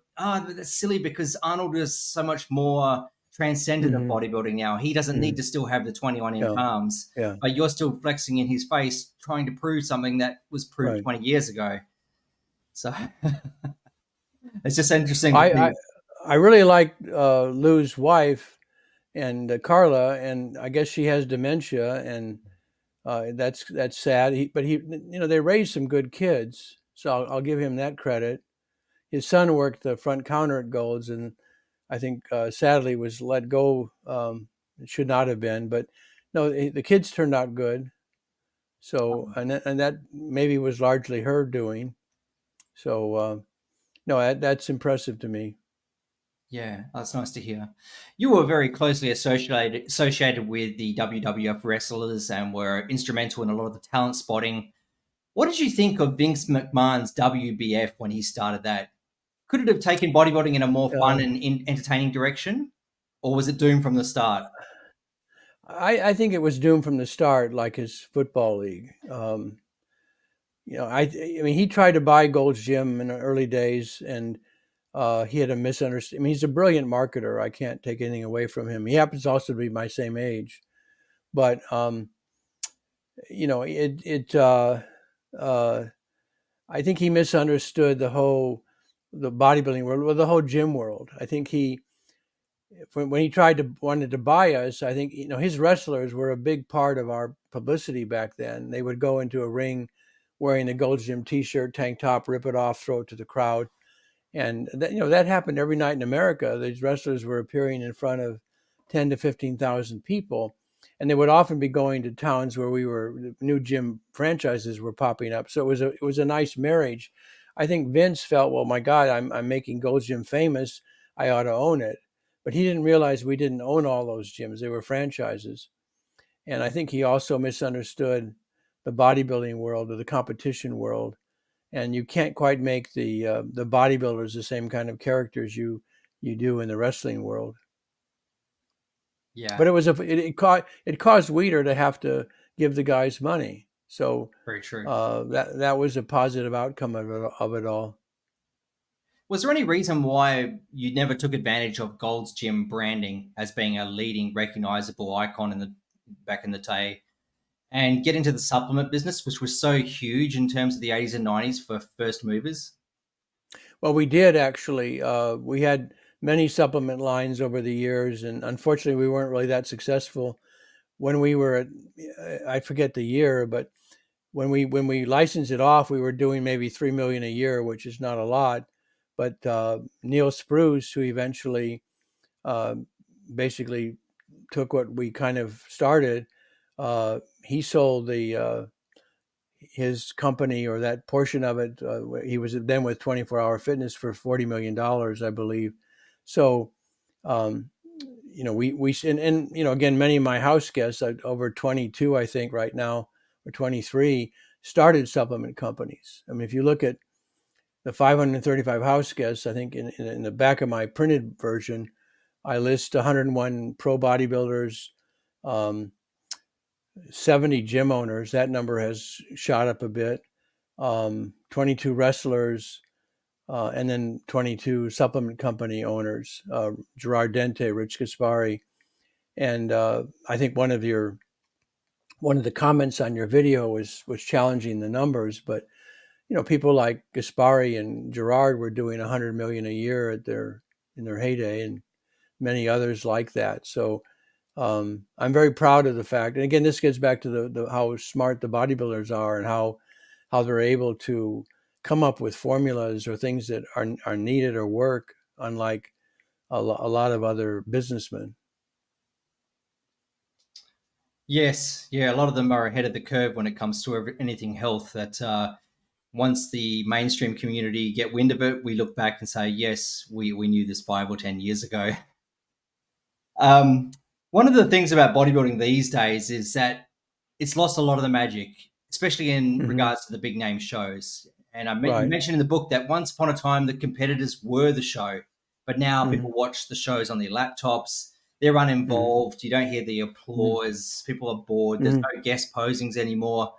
that's silly because Arnold is so much more transcendent of hmm bodybuilding now. He doesn't need mm, to still have the 21 inch yeah, arms, yeah, but you're still flexing in his face, trying to prove something that was proved right. 20 years ago. So it's just interesting to I I, see. I really like Lou's wife and Carla, and I guess she has dementia, and that's sad. But they raised some good kids, so I'll give him that credit. His son worked the front counter at Gold's, and I think sadly was let go. It should not have been, but no, the kids turned out good. So and that maybe was largely her doing. So no, that's impressive to me. Yeah, that's nice to hear. You were very closely associated with the WWF wrestlers and were instrumental in a lot of the talent spotting. What did you think of Vince McMahon's WBF when he started that? Could it have taken bodybuilding in a more fun Uh, and entertaining direction, or was it doomed from the start? I think it was doomed from the start, like his football league. I mean, he tried to buy Gold's Gym in the early days, and he had a misunderstanding. I mean, he's a brilliant marketer. I can't take anything away from him. He happens also to be my same age, but uh, I think he misunderstood the bodybuilding world, or the whole gym world. I think when he wanted to buy us, I think his wrestlers were a big part of our publicity back then. They would go into a ring wearing the Gold's Gym T-shirt, tank top, rip it off, throw it to the crowd, and that happened every night in America. These wrestlers were appearing in front of 10 to 15,000 people, and they would often be going to towns where new gym franchises were popping up. So it was a nice marriage. I think Vince felt, well, my God, I'm making Gold's Gym famous. I ought to own it. But he didn't realize we didn't own all those gyms. They were franchises. And I think he also misunderstood the bodybuilding world or the competition world. And you can't quite make the bodybuilders the same kind of characters you do in the wrestling world. Yeah, But it caused Weider to have to give the guys money. So very true. that was a positive outcome of it all. Was there any reason why you never took advantage of Gold's Gym branding as being a leading recognizable icon in the back in the day and get into the supplement business, which was so huge in terms of the 80s and 90s for first movers? Well, we did actually. We had many supplement lines over the years, and unfortunately, we weren't really that successful. When we were at, I forget the year, but when we licensed it off, we were doing maybe 3 million a year, which is not a lot. But Neil Spruce, who eventually uh, basically took what we kind of started, he sold the his company or that portion of it. He was then with 24 Hour Fitness for $40 million, I believe. So, um, we and again, many of my house guests, over 22, I think right now, or 23, started supplement companies. I mean, if you look at the 535 house guests, I think in the back of my printed version, I list 101 pro bodybuilders, um, 70 gym owners. That number has shot up a bit. 22 wrestlers, and then 22 supplement company owners, Gerard Dente, Rich Gaspari. And I think one of the comments on your video was challenging the numbers, but people like Gaspari and Gerard were doing 100 million a year in their heyday, and many others like that. So I'm very proud of the fact. And again, this gets back to the how smart the bodybuilders are and how they're able to come up with formulas or things that are needed or work, unlike a lot of other businessmen. Yes, yeah, a lot of them are ahead of the curve when it comes to anything health. That once the mainstream community get wind of it, we look back and say, yes, we knew this 5 or 10 years ago. Um, One of the things about bodybuilding these days is that it's lost a lot of the magic, especially in Hmm. regards to the big name shows. And you Right. mentioned in the book that once upon a time the competitors were the show, but now Hmm. people watch the shows on their laptops. They're Hmm. uninvolved. You don't hear the Hmm. applause. People are bored. There's Hmm. no guest posings anymore.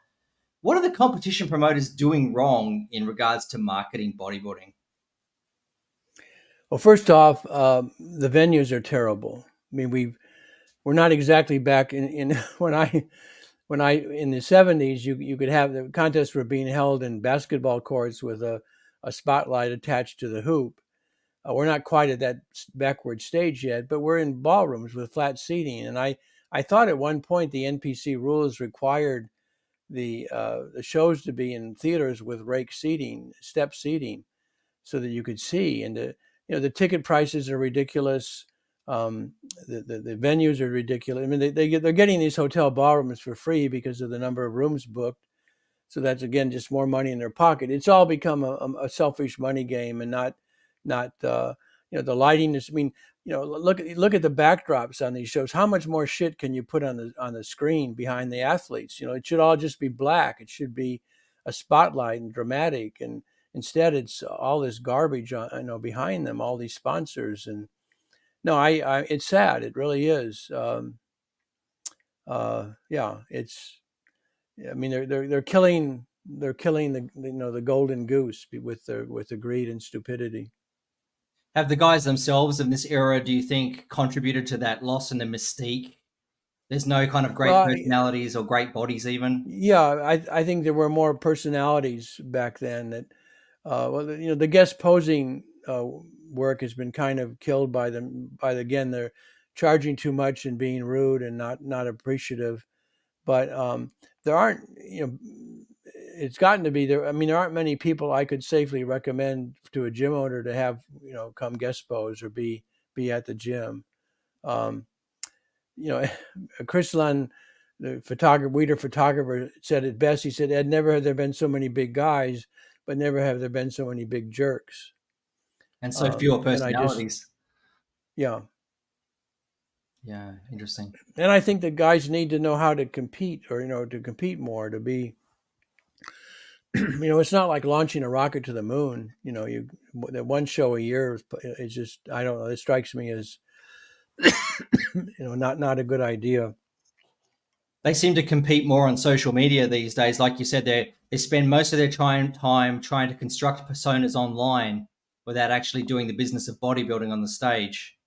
What are the competition promoters doing wrong in regards to marketing bodybuilding? Well, first off, the venues are terrible. I mean, we're not exactly back in when I in the 70s, you could have the contests were being held in basketball courts with a spotlight attached to the hoop. We're not quite at that backward stage yet, but we're in ballrooms with flat seating. And I thought at one point the NPC rules required the shows to be in theaters with rake seating, step seating, so that you could see. And the ticket prices are ridiculous. Um, the venues are ridiculous. I mean, they're getting these hotel ballrooms for free because of the number of rooms booked. So that's again just more money in their pocket. It's all become a selfish money game, and not the lighting is. I mean, look at the backdrops on these shows. How much more shit can you put on the screen behind the athletes? It should all just be black. It should be a spotlight and dramatic, and instead it's all this garbage behind them, all these sponsors. And no, I it's sad. It really is. Yeah, it's I mean, they're killing the golden goose with the greed and stupidity. Have the guys themselves in this era, do you think, contributed to that loss in the mystique? There's no kind of great Well, personalities or great bodies, even. yeah, I think there were more personalities back then that, well, the guest posing work has been kind of killed by them. Again, they're charging too much and being rude and not appreciative. But there aren't, it's gotten to be there. I mean, there aren't many people I could safely recommend to a gym owner to have, come guest pose or be at the gym. Um, you know, Chris Lunn, the photographer, Weider photographer, said it best. He said, "Ed, never had there been so many big guys, but never have there been so many big jerks. And so fewer And I just, personalities. yeah. Yeah, interesting. And I think that guys need to know how to compete, or to compete more, to be, it's not like launching a rocket to the moon. You that one show a year is just, I don't know. It strikes me as not a good idea. They seem to compete more on social media these days. Like you said, they spend most of their time trying to construct personas online without actually doing the business of bodybuilding on the stage.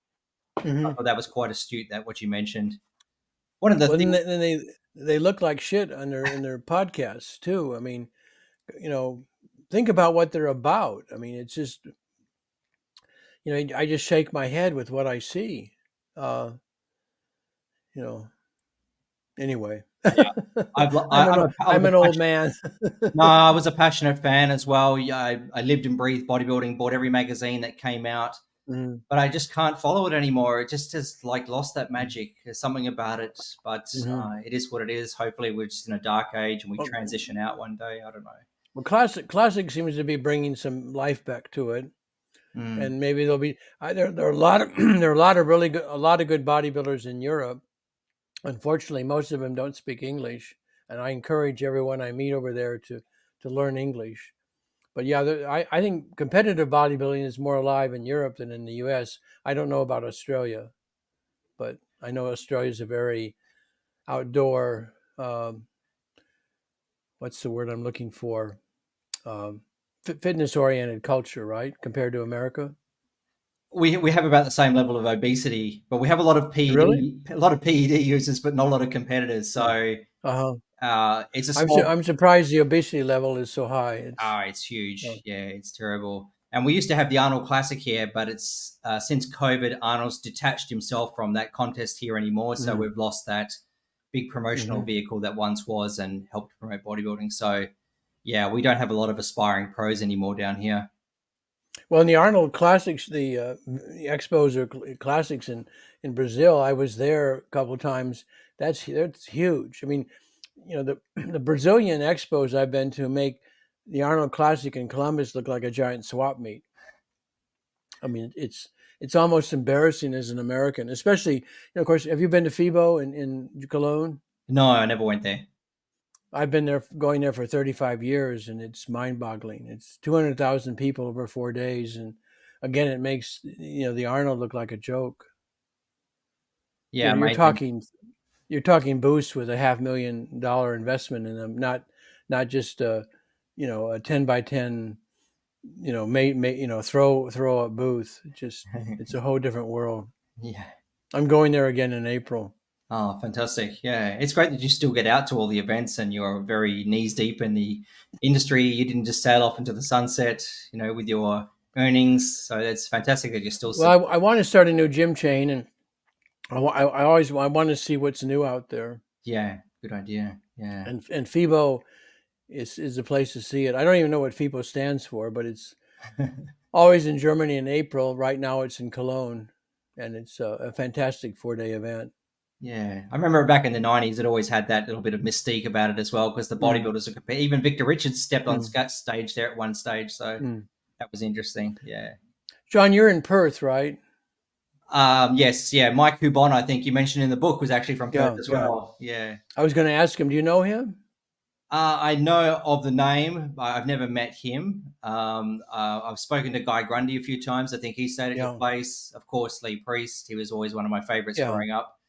I Hmm. thought that was quite astute, that what you mentioned. One of the Well, then things, they look like shit on their podcasts too. I mean, you know, think about what they're about. I mean, it's just, I just shake my head with what I see. Uh, you know, anyway, yeah, I'm an old man. no, I was a passionate fan as well. Yeah, I lived and breathed bodybuilding, bought every magazine that came out, Hmm. but I just can't follow it anymore. It just has like lost that magic. There's something about it, but Hmm. it is what it is. Hopefully, we're just in a dark age and we Well, transition out one day. I don't know. classic seems to be bringing some life back to it, Mm. and maybe there'll be there are a lot of there are a lot of good bodybuilders in Europe. Unfortunately, most of them don't speak English, and I encourage everyone I meet over there to learn English. But yeah, I think competitive bodybuilding is more alive in Europe than in the U.S. I don't know about Australia, but I know Australia is a very outdoor. What's the word I'm looking for? Um, Fitness oriented culture, right? Compared to America. We have about the same level of obesity, but we have Really? a lot of PED users, but not a lot of competitors. Uh So huh. it's a small. I'm surprised the obesity level is so high. It's It's huge. uh, Yeah, it's terrible. And we used to have the Arnold Classic here, but it's since COVID, Arnold's detached himself from that contest here anymore. So mm, we've lost that big promotional hmm. vehicle that once was and helped promote bodybuilding. So yeah, we don't have a lot of aspiring pros anymore down here. Well, in the Arnold Classics, the expos or classics in Brazil, I was there a couple of times. That's huge. I mean, the the Brazilian expos I've been to make the Arnold Classic in Columbus look like a giant swap meet. I mean, it's almost embarrassing as an American, especially, of course, have you been to FIBO in Cologne? No, I never went there. I've been there, going there for 35 years, and it's mind-boggling. It's 200,000 people over 4 days, and again, it makes the Arnold look like a joke. Yeah, You're amazing. talking you're talking booths with $500,000 investment in them, not just a 10 by 10 throw up booth. It's a whole different world. Yeah. I'm going there again in April. Oh, fantastic. Yeah. It's great that you still get out to all the events and you're very knees deep in the industry. You didn't just sail off into the sunset, with your earnings. So it's fantastic that you're still. Well, I want to start a new gym chain, and I want to see what's new out there. Yeah, good idea. Yeah. And FIBO is a place to see it. I don't even know what FIBO stands for, but it's always in Germany in April. Right now, it's in Cologne, and it's a fantastic 4 day event. Yeah. I remember back in the 90s, it always had that little bit of mystique about it as well because the Mm, bodybuilders are competing. Even Victor Richards stepped on mm, stage there at one stage. So mm. that was interesting. Yeah. John, you're in Perth, right? Yes. Yeah. Mike Hubon, I think you mentioned in the book, was actually from Perth Yeah, as yeah. well. Yeah. I was going to ask him. Do you know him? I know of the name. I've never met him. I've spoken to Guy Grundy a few times. I think he stayed at your Yeah, place. Of course, Lee Priest. He was always one of my favorites yeah, growing up.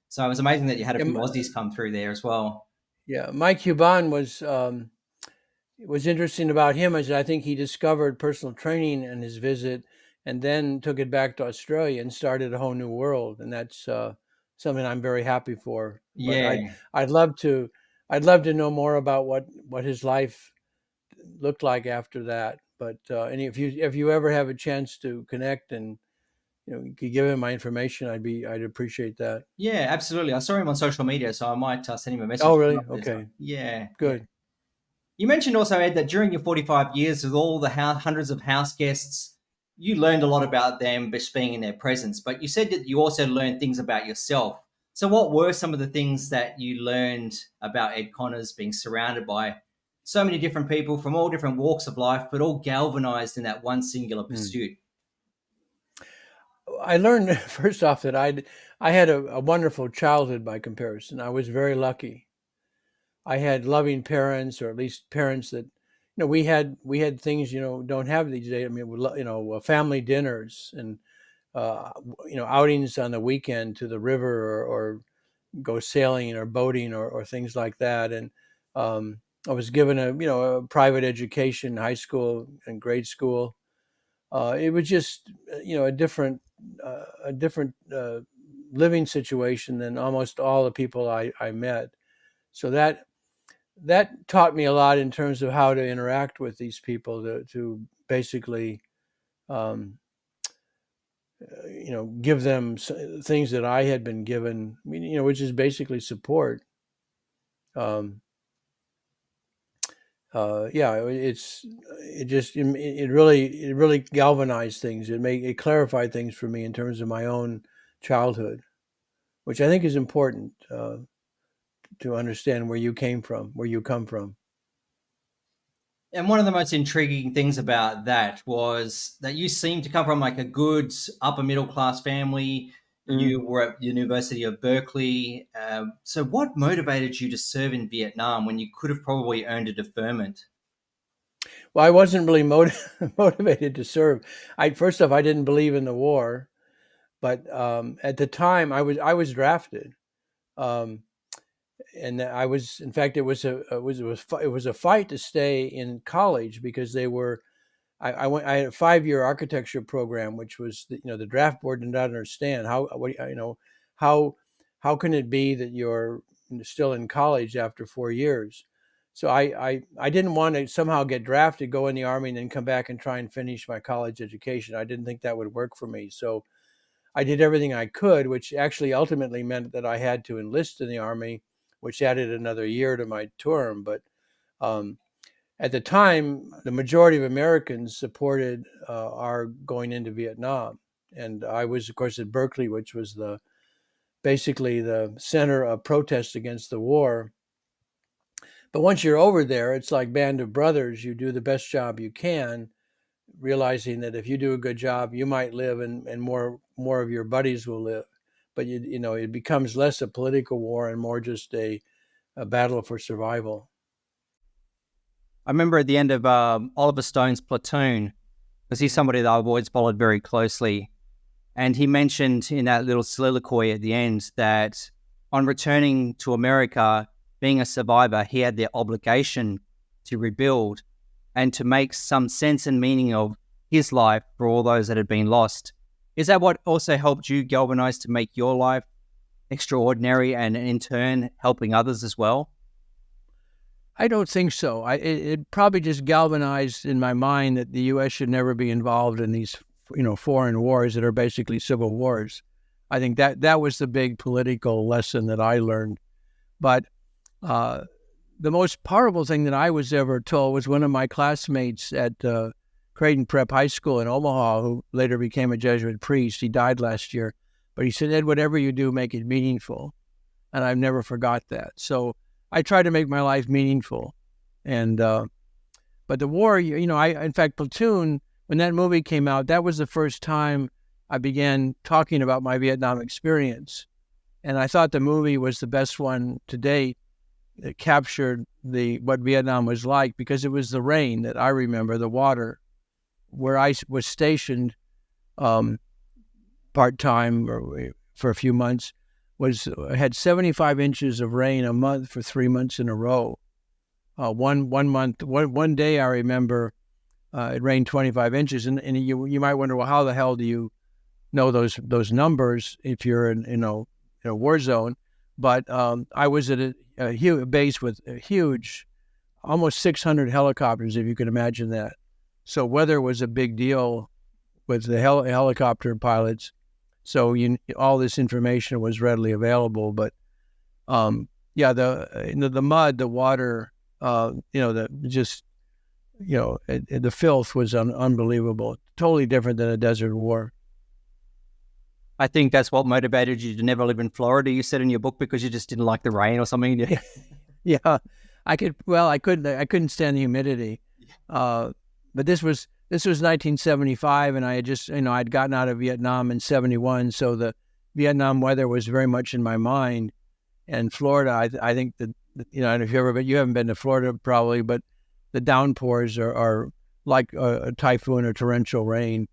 So it was amazing that you had a yeah. few Aussies come through there as well. Yeah. Mike Huban was interesting about him is I think he discovered personal training in his visit, and then took it back to Australia and started a whole new world, and that's something I'm very happy for. But Yeah, I'd love to know more about what his life looked like after that. But and if you ever have a chance to connect, and you could give him my information, I'd appreciate that. yeah, absolutely. I saw him on social media, so I might send him a Oh, message really? after this. Okay, Yeah, yeah. good. You mentioned also, Ed, that during your 45 years with all the hundreds of house guests, you learned a lot about them just being in their presence. But you said that you also learned things about yourself. So, what were some of the things that you learned about Ed Connors being surrounded by so many different people from all different walks of life, but all galvanized in that one singular Mm. pursuit. I learned first off that I had a wonderful childhood by comparison. I was very lucky. I had loving parents, or at least parents that, we had things don't have these days. I mean, family dinners and uh, outings on the weekend to the river, or go sailing or boating, or things like that. And I was given a private education, high school and grade school. It was just a different living situation than almost all the people I met. So that taught me a lot in terms of how to interact with these people, to basically um, give them things that I had been given, which is basically support. Um, yeah, it really galvanized things. It clarified things for me in terms of my own childhood, which I think is important, to understand where you came from, where you come from. And one of the most intriguing things about that was that you seem to come from like a good upper middle class family. Mm. You were at the University of Berkeley. So, what motivated you to serve in Vietnam when you could have probably earned a deferment? Well, I wasn't really motivated to serve. First off, I didn't believe in the war, but at the time, I was drafted. Um, and I was, in fact, it was a fight to stay in college, because they were. I had a 5-year architecture program, which was the draft board did not understand how how can it be that you're still in college after 4 years. So I didn't want to somehow get drafted, go in the Army, and then come back and try and finish my college education. I didn't think that would work for me. So I did everything I could, which actually ultimately meant that I had to enlist in the Army, which added another year to my term. But um, at the time, the majority of Americans supported our going into Vietnam. And I was, of course, at Berkeley, which was basically the center of protest against the war. But once you're over there, it's like Band of Brothers. You do the best job you can, realizing that if you do a good job, you might live, and more of your buddies will live. But it becomes less a political war and more just a battle for survival. I remember at the end of Oliver Stone's Platoon, because he's somebody that I've always followed very closely. And he mentioned in that little soliloquy at the end that on returning to America, being a survivor, he had the obligation to rebuild and to make some sense and meaning of his life for all those that had been lost. Is that what also helped you galvanize to make your life extraordinary and in turn helping others as well? I don't think so. It probably just galvanized in my mind that the U.S. should never be involved in these, foreign wars that are basically civil wars. I think that was the big political lesson that I learned. But uh, the most powerful thing that I was ever told was one of my classmates at Creighton Prep High School in Omaha, who later became a Jesuit priest. He died last year. But he said, "Ed, whatever you do, make it meaningful." And I've never forgot that. So I try to make my life meaningful. And but the war, in fact, Platoon, when that movie came out, that was the first time I began talking about my Vietnam experience. And I thought the movie was the best one to date that captured what Vietnam was like, because it was the rain that I remember, the water, where I was stationed part-time for a few months, had 75 inches of rain a month for 3 months in a row. One day I remember it rained 25 inches, and you might wonder, well, how the hell do you know those numbers if you're in a war zone? But I was at a huge base with a huge, almost 600 helicopters, if you can imagine that. So weather was a big deal with the helicopter pilots. So all this information was readily available. But yeah, the mud, the water, the filth was unbelievable. Totally different than a desert war. I think that's what motivated you to never live in Florida, you said in your book, because you just didn't like the rain or something. Yeah, I couldn't stand the humidity. But this was 1975, and I had just, I'd gotten out of Vietnam in 71, so the Vietnam weather was very much in my mind. And Florida, I think that, and if you haven't been to Florida probably, but the downpours are like a typhoon or torrential rain.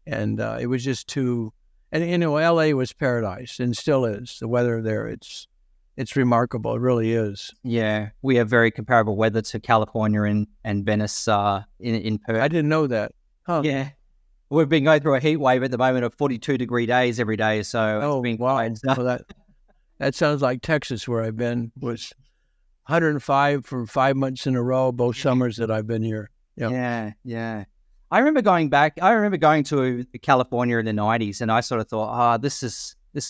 And it was just too, and LA was paradise and still is. The weather there, it's remarkable. It really is. Yeah, we have very comparable weather to California and Venice in Perth. I didn't know that. Huh. Yeah. We've been going through a heat wave at the moment of 42-degree days every day. So it's been wow. Well, that sounds like Texas, where I've been, was 105 for 5 months in a row, both summers that I've been here. Yeah. I remember going to California in the 90s, and I sort of thought, this,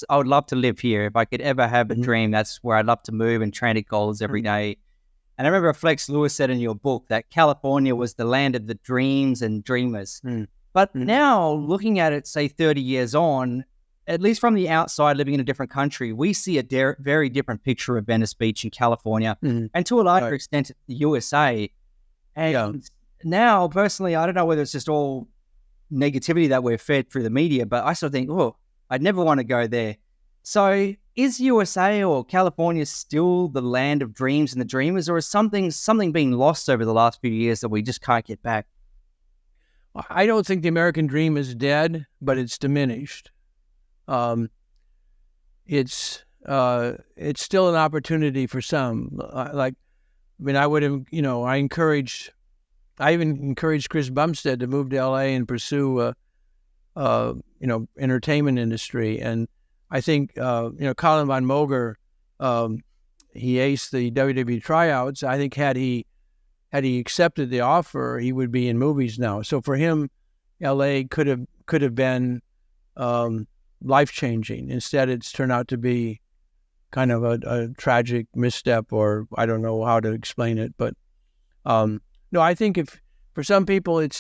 I would love to live here. If I could ever have a dream, that's where I'd love to move and train at goals every day. And I remember Flex Lewis said in your book that California was the land of the dreams and dreamers. But now, looking at it, say 30 years on, at least from the outside, living in a different country, we see a very different picture of Venice Beach in California, and to a larger extent, the USA. And now, personally, I don't know whether it's just all negativity that we're fed through the media, but I sort of think, I'd never want to go there. So is USA or California still the land of dreams and the dreamers, or is something being lost over the last few years that we just can't get back? I don't think the American dream is dead, but it's diminished. It's still an opportunity for some. I even encouraged Chris Bumstead to move to LA and pursue entertainment industry. And I think, Colin Von Moger, he aced the WWE tryouts. I think had he accepted the offer, he would be in movies now. So for him, LA could have been life-changing. Instead, it's turned out to be kind of a tragic misstep, or I don't know how to explain it. But no, I think if for some people it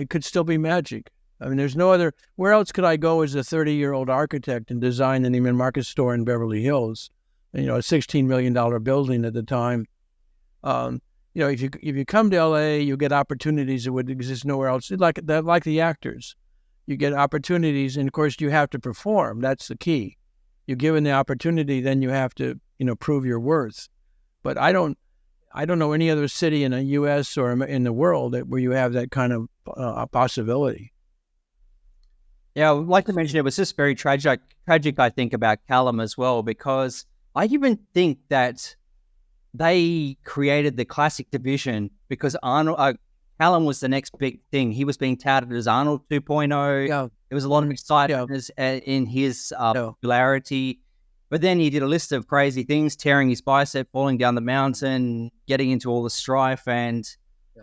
could still be magic. I mean, there's no other. Where else could I go as a 30-year-old architect and design an Neiman Marcus store in Beverly Hills? A $16 million building at the time. If you come to LA, you get opportunities that would exist nowhere else. Like the actors, you get opportunities, and of course you have to perform. That's the key. You're given the opportunity, then you have to prove your worth. But I don't know any other city in the U.S. or in the world where you have that kind of possibility. Yeah, like to mention, it was just very tragic, I think, about Callum as well, because I even think that they created the classic division because Arnold, Callum was the next big thing. He was being touted as Arnold 2.0. Yeah. There was a lot of excitement in his popularity. But then he did a list of crazy things, tearing his bicep, falling down the mountain, getting into all the strife. And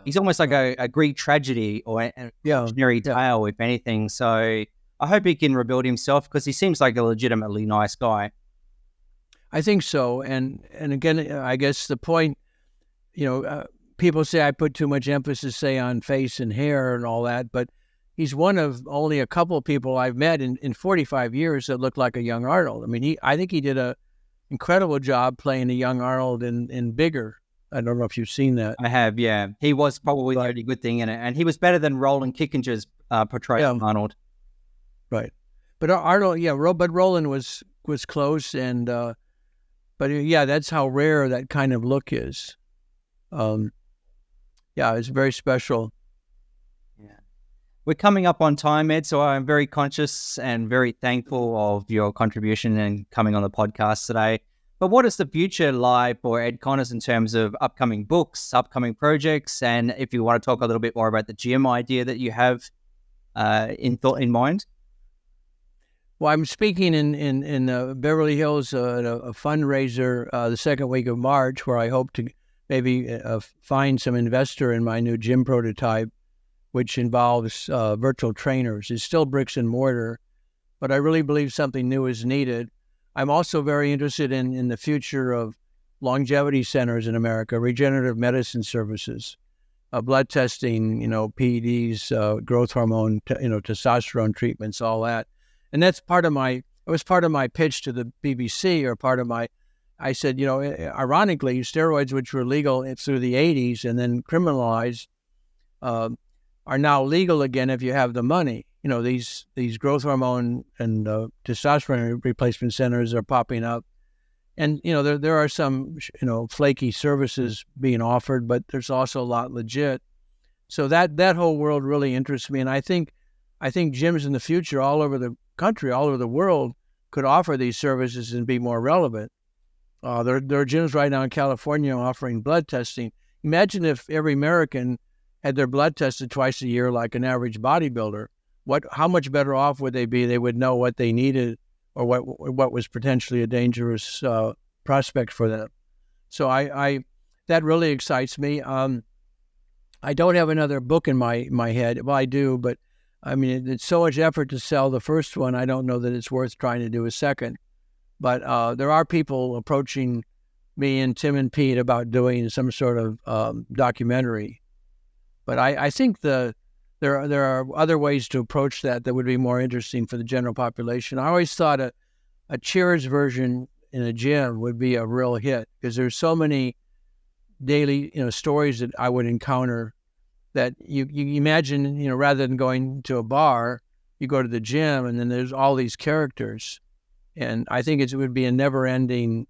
he's almost like a Greek tragedy or a cautionary tale, if anything. So I hope he can rebuild himself because he seems like a legitimately nice guy. I think so. And again, I guess the point, people say I put too much emphasis, say, on face and hair and all that, but he's one of only a couple of people I've met in 45 years that look like a young Arnold. I mean, I think he did a incredible job playing a young Arnold in Bigger. I don't know if you've seen that. I have, yeah. He was probably the only good thing in it, and he was better than Roland Kickinger's portrayal of Arnold. Right. But Arnold, but Roland was close, and that's how rare that kind of look is. It's very special. Yeah. We're coming up on time, Ed, so I'm very conscious and very thankful of your contribution and coming on the podcast today. But what is the future lie for Ed Connors in terms of upcoming books, upcoming projects, and if you want to talk a little bit more about the gym idea that you have in mind? Well, I'm speaking in Beverly Hills at a fundraiser the second week of March, where I hope to maybe find some investor in my new gym prototype, which involves virtual trainers. It's still bricks and mortar, but I really believe something new is needed. I'm also very interested in the future of longevity centers in America, regenerative medicine services, blood testing, PEDs, growth hormone, testosterone treatments, all that. And that's part of my pitch to the BBC, or part of my I said, ironically, steroids, which were legal through the 80s and then criminalized, are now legal again if you have the money. These growth hormone and testosterone replacement centers are popping up. And, there are some, flaky services being offered, but there's also a lot legit. So that whole world really interests me. And I think gyms in the future all over the country, all over the world, could offer these services and be more relevant. There are gyms right now in California offering blood testing. Imagine if every American had their blood tested twice a year like an average bodybuilder. How much better off would they be? They would know what they needed or what was potentially a dangerous prospect for them. So that really excites me. I don't have another book in my head. Well, I do, but I mean, it's so much effort to sell the first one. I don't know that it's worth trying to do a second. But there are people approaching me and Tim and Pete about doing some sort of documentary. But I think there are other ways to approach that would be more interesting for the general population. I always thought a Cheers version in a gym would be a real hit because there's so many daily stories that I would encounter that you imagine rather than going to a bar, you go to the gym and then there's all these characters. And I think it would be a never-ending,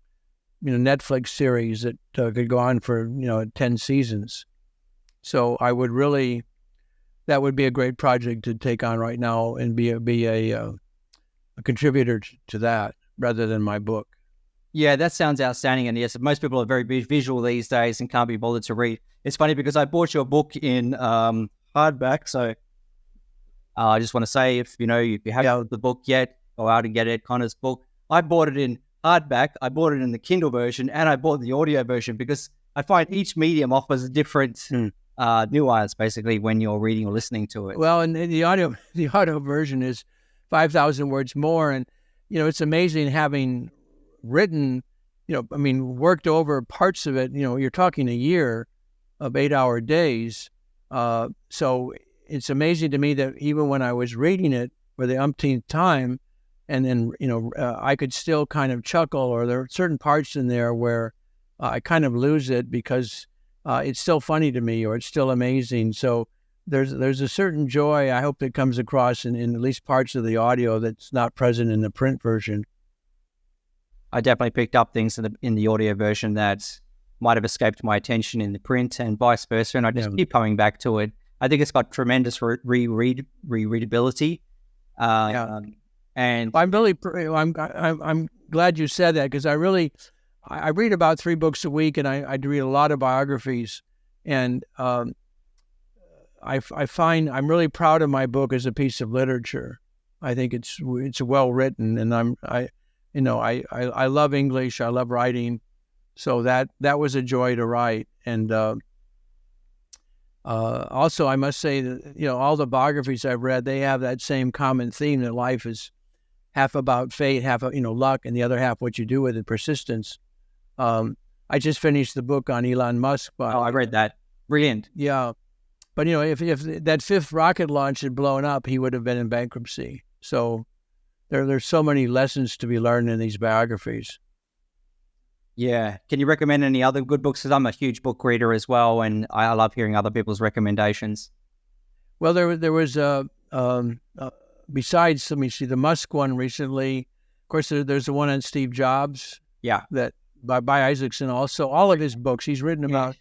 Netflix series that could go on for 10 seasons. So that would be a great project to take on right now and be a contributor to that rather than my book. Yeah, that sounds outstanding. And yes, most people are very visual these days and can't be bothered to read. It's funny because I bought your book in hardback. So I just want to say, if you haven't the book yet, go out and get Ed Connor's book. I bought it in hardback. I bought it in the Kindle version, and I bought the audio version because I find each medium offers a different nuance, basically, when you're reading or listening to it. Well, and the audio version is 5,000 words more, and it's amazing having written, worked over parts of it. You're talking a year of 8-hour days. So it's amazing to me that even when I was reading it for the umpteenth time, and then, I could still kind of chuckle, or there are certain parts in there where I kind of lose it because it's still funny to me, or it's still amazing. So there's a certain joy I hope that comes across in at least parts of the audio that's not present in the print version. I definitely picked up things in the audio version that might have escaped my attention in the print, and vice versa. And I just keep coming back to it. I think it's got tremendous rereadability. And I'm glad you said that, because I read about 3 books a week, and I read a lot of biographies, and I find I'm really proud of my book as a piece of literature. I think it's well written, and I love English. I love writing, so that was a joy to write. And also, I must say that all the biographies I've read, they have that same common theme, that life is half about fate, half luck, and the other half what you do with it, persistence. I just finished the book on Elon Musk. I read that. Brilliant. Yeah, but if that 5th rocket launch had blown up, he would have been in bankruptcy. So there's so many lessons to be learned in these biographies. Yeah. Can you recommend any other good books? Because I'm a huge book reader as well, and I love hearing other people's recommendations. Well, there was besides, let me see, the Musk one recently. Of course, there's the one on Steve Jobs. Yeah. That by Isaacson. Also, all of his books. He's written about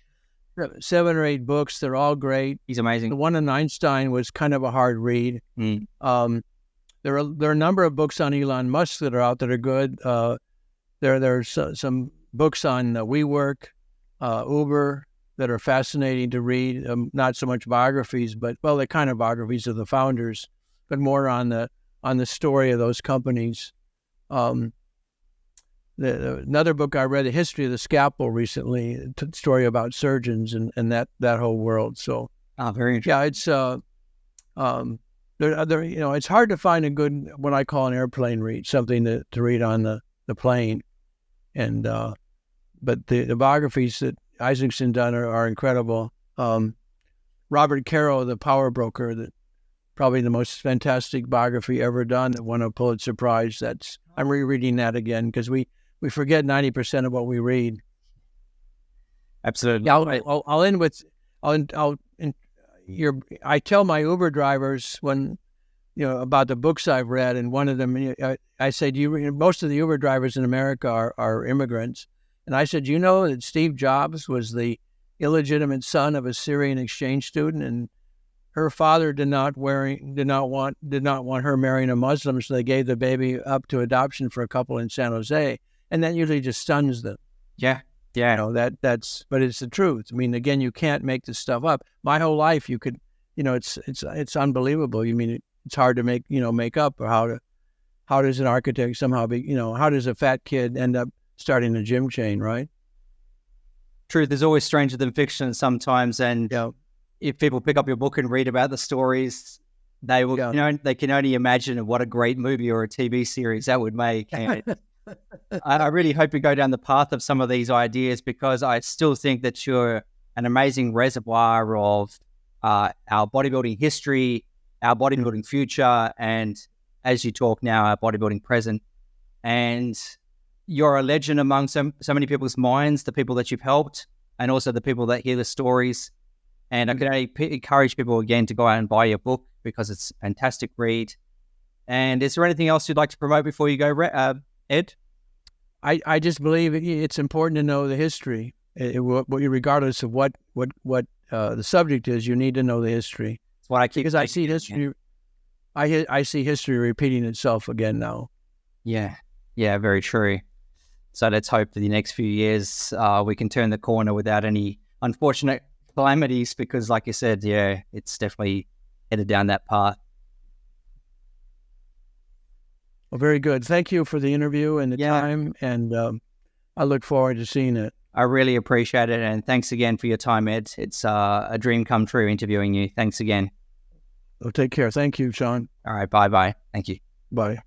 7 or 8 books. They're all great. He's amazing. The one on Einstein was kind of a hard read. There are a number of books on Elon Musk that are out that are good. There's some books on WeWork, Uber, that are fascinating to read. Not so much biographies, but they're kind of biographies of the founders, but more on the story of those companies. Another book I read, The History of the Scalpel, recently, a story about surgeons and that whole world. So, very interesting. Yeah, it's it's hard to find a good, what I call an airplane read, something to read on the plane. And but the biographies that Isaacson done are incredible. Robert Caro, The Power Broker, that probably the most fantastic biography ever done, that won a Pulitzer Prize. I'm rereading that again because we we forget 90% of what we read. Absolutely. Yeah, I'll end with I tell my Uber drivers when about the books I've read, and one of them I say, most of the Uber drivers in America are immigrants, and I said, that Steve Jobs was the illegitimate son of a Syrian exchange student, and her father did not want her marrying a Muslim, so they gave the baby up to adoption for a couple in San Jose, and that usually just stuns them. Yeah. But it's the truth. I mean, again, you can't make this stuff up. My whole life, you could, it's unbelievable. You mean it's hard to make up, or how does an architect somehow be, how does a fat kid end up starting a gym chain, right? Truth is always stranger than fiction sometimes, and if people pick up your book and read about the stories, they will, they can only imagine what a great movie or a TV series that would make. And I really hope you go down the path of some of these ideas, because I still think that you're an amazing reservoir of our bodybuilding history, our bodybuilding future, and as you talk now, our bodybuilding present. And you're a legend among so many people's minds, the people that you've helped, and also the people that hear the stories. And I can only encourage people again to go out and buy your book, because it's a fantastic read. And is there anything else you'd like to promote before you go, Ed? I just believe it's important to know the history. Regardless of what the subject is, you need to know the history. That's what I keep, because I see history. I see history repeating itself again now. Yeah, very true. So let's hope for the next few years we can turn the corner without any unfortunate calamities, because like you said, it's definitely headed down that path. Well, very good. Thank you for the interview and the time, and I look forward to seeing it. I really appreciate it, and thanks again for your time, Ed. It's a dream come true interviewing you. Thanks again. Well, take care. Thank you, Sean. All right, bye-bye. Thank you. Bye.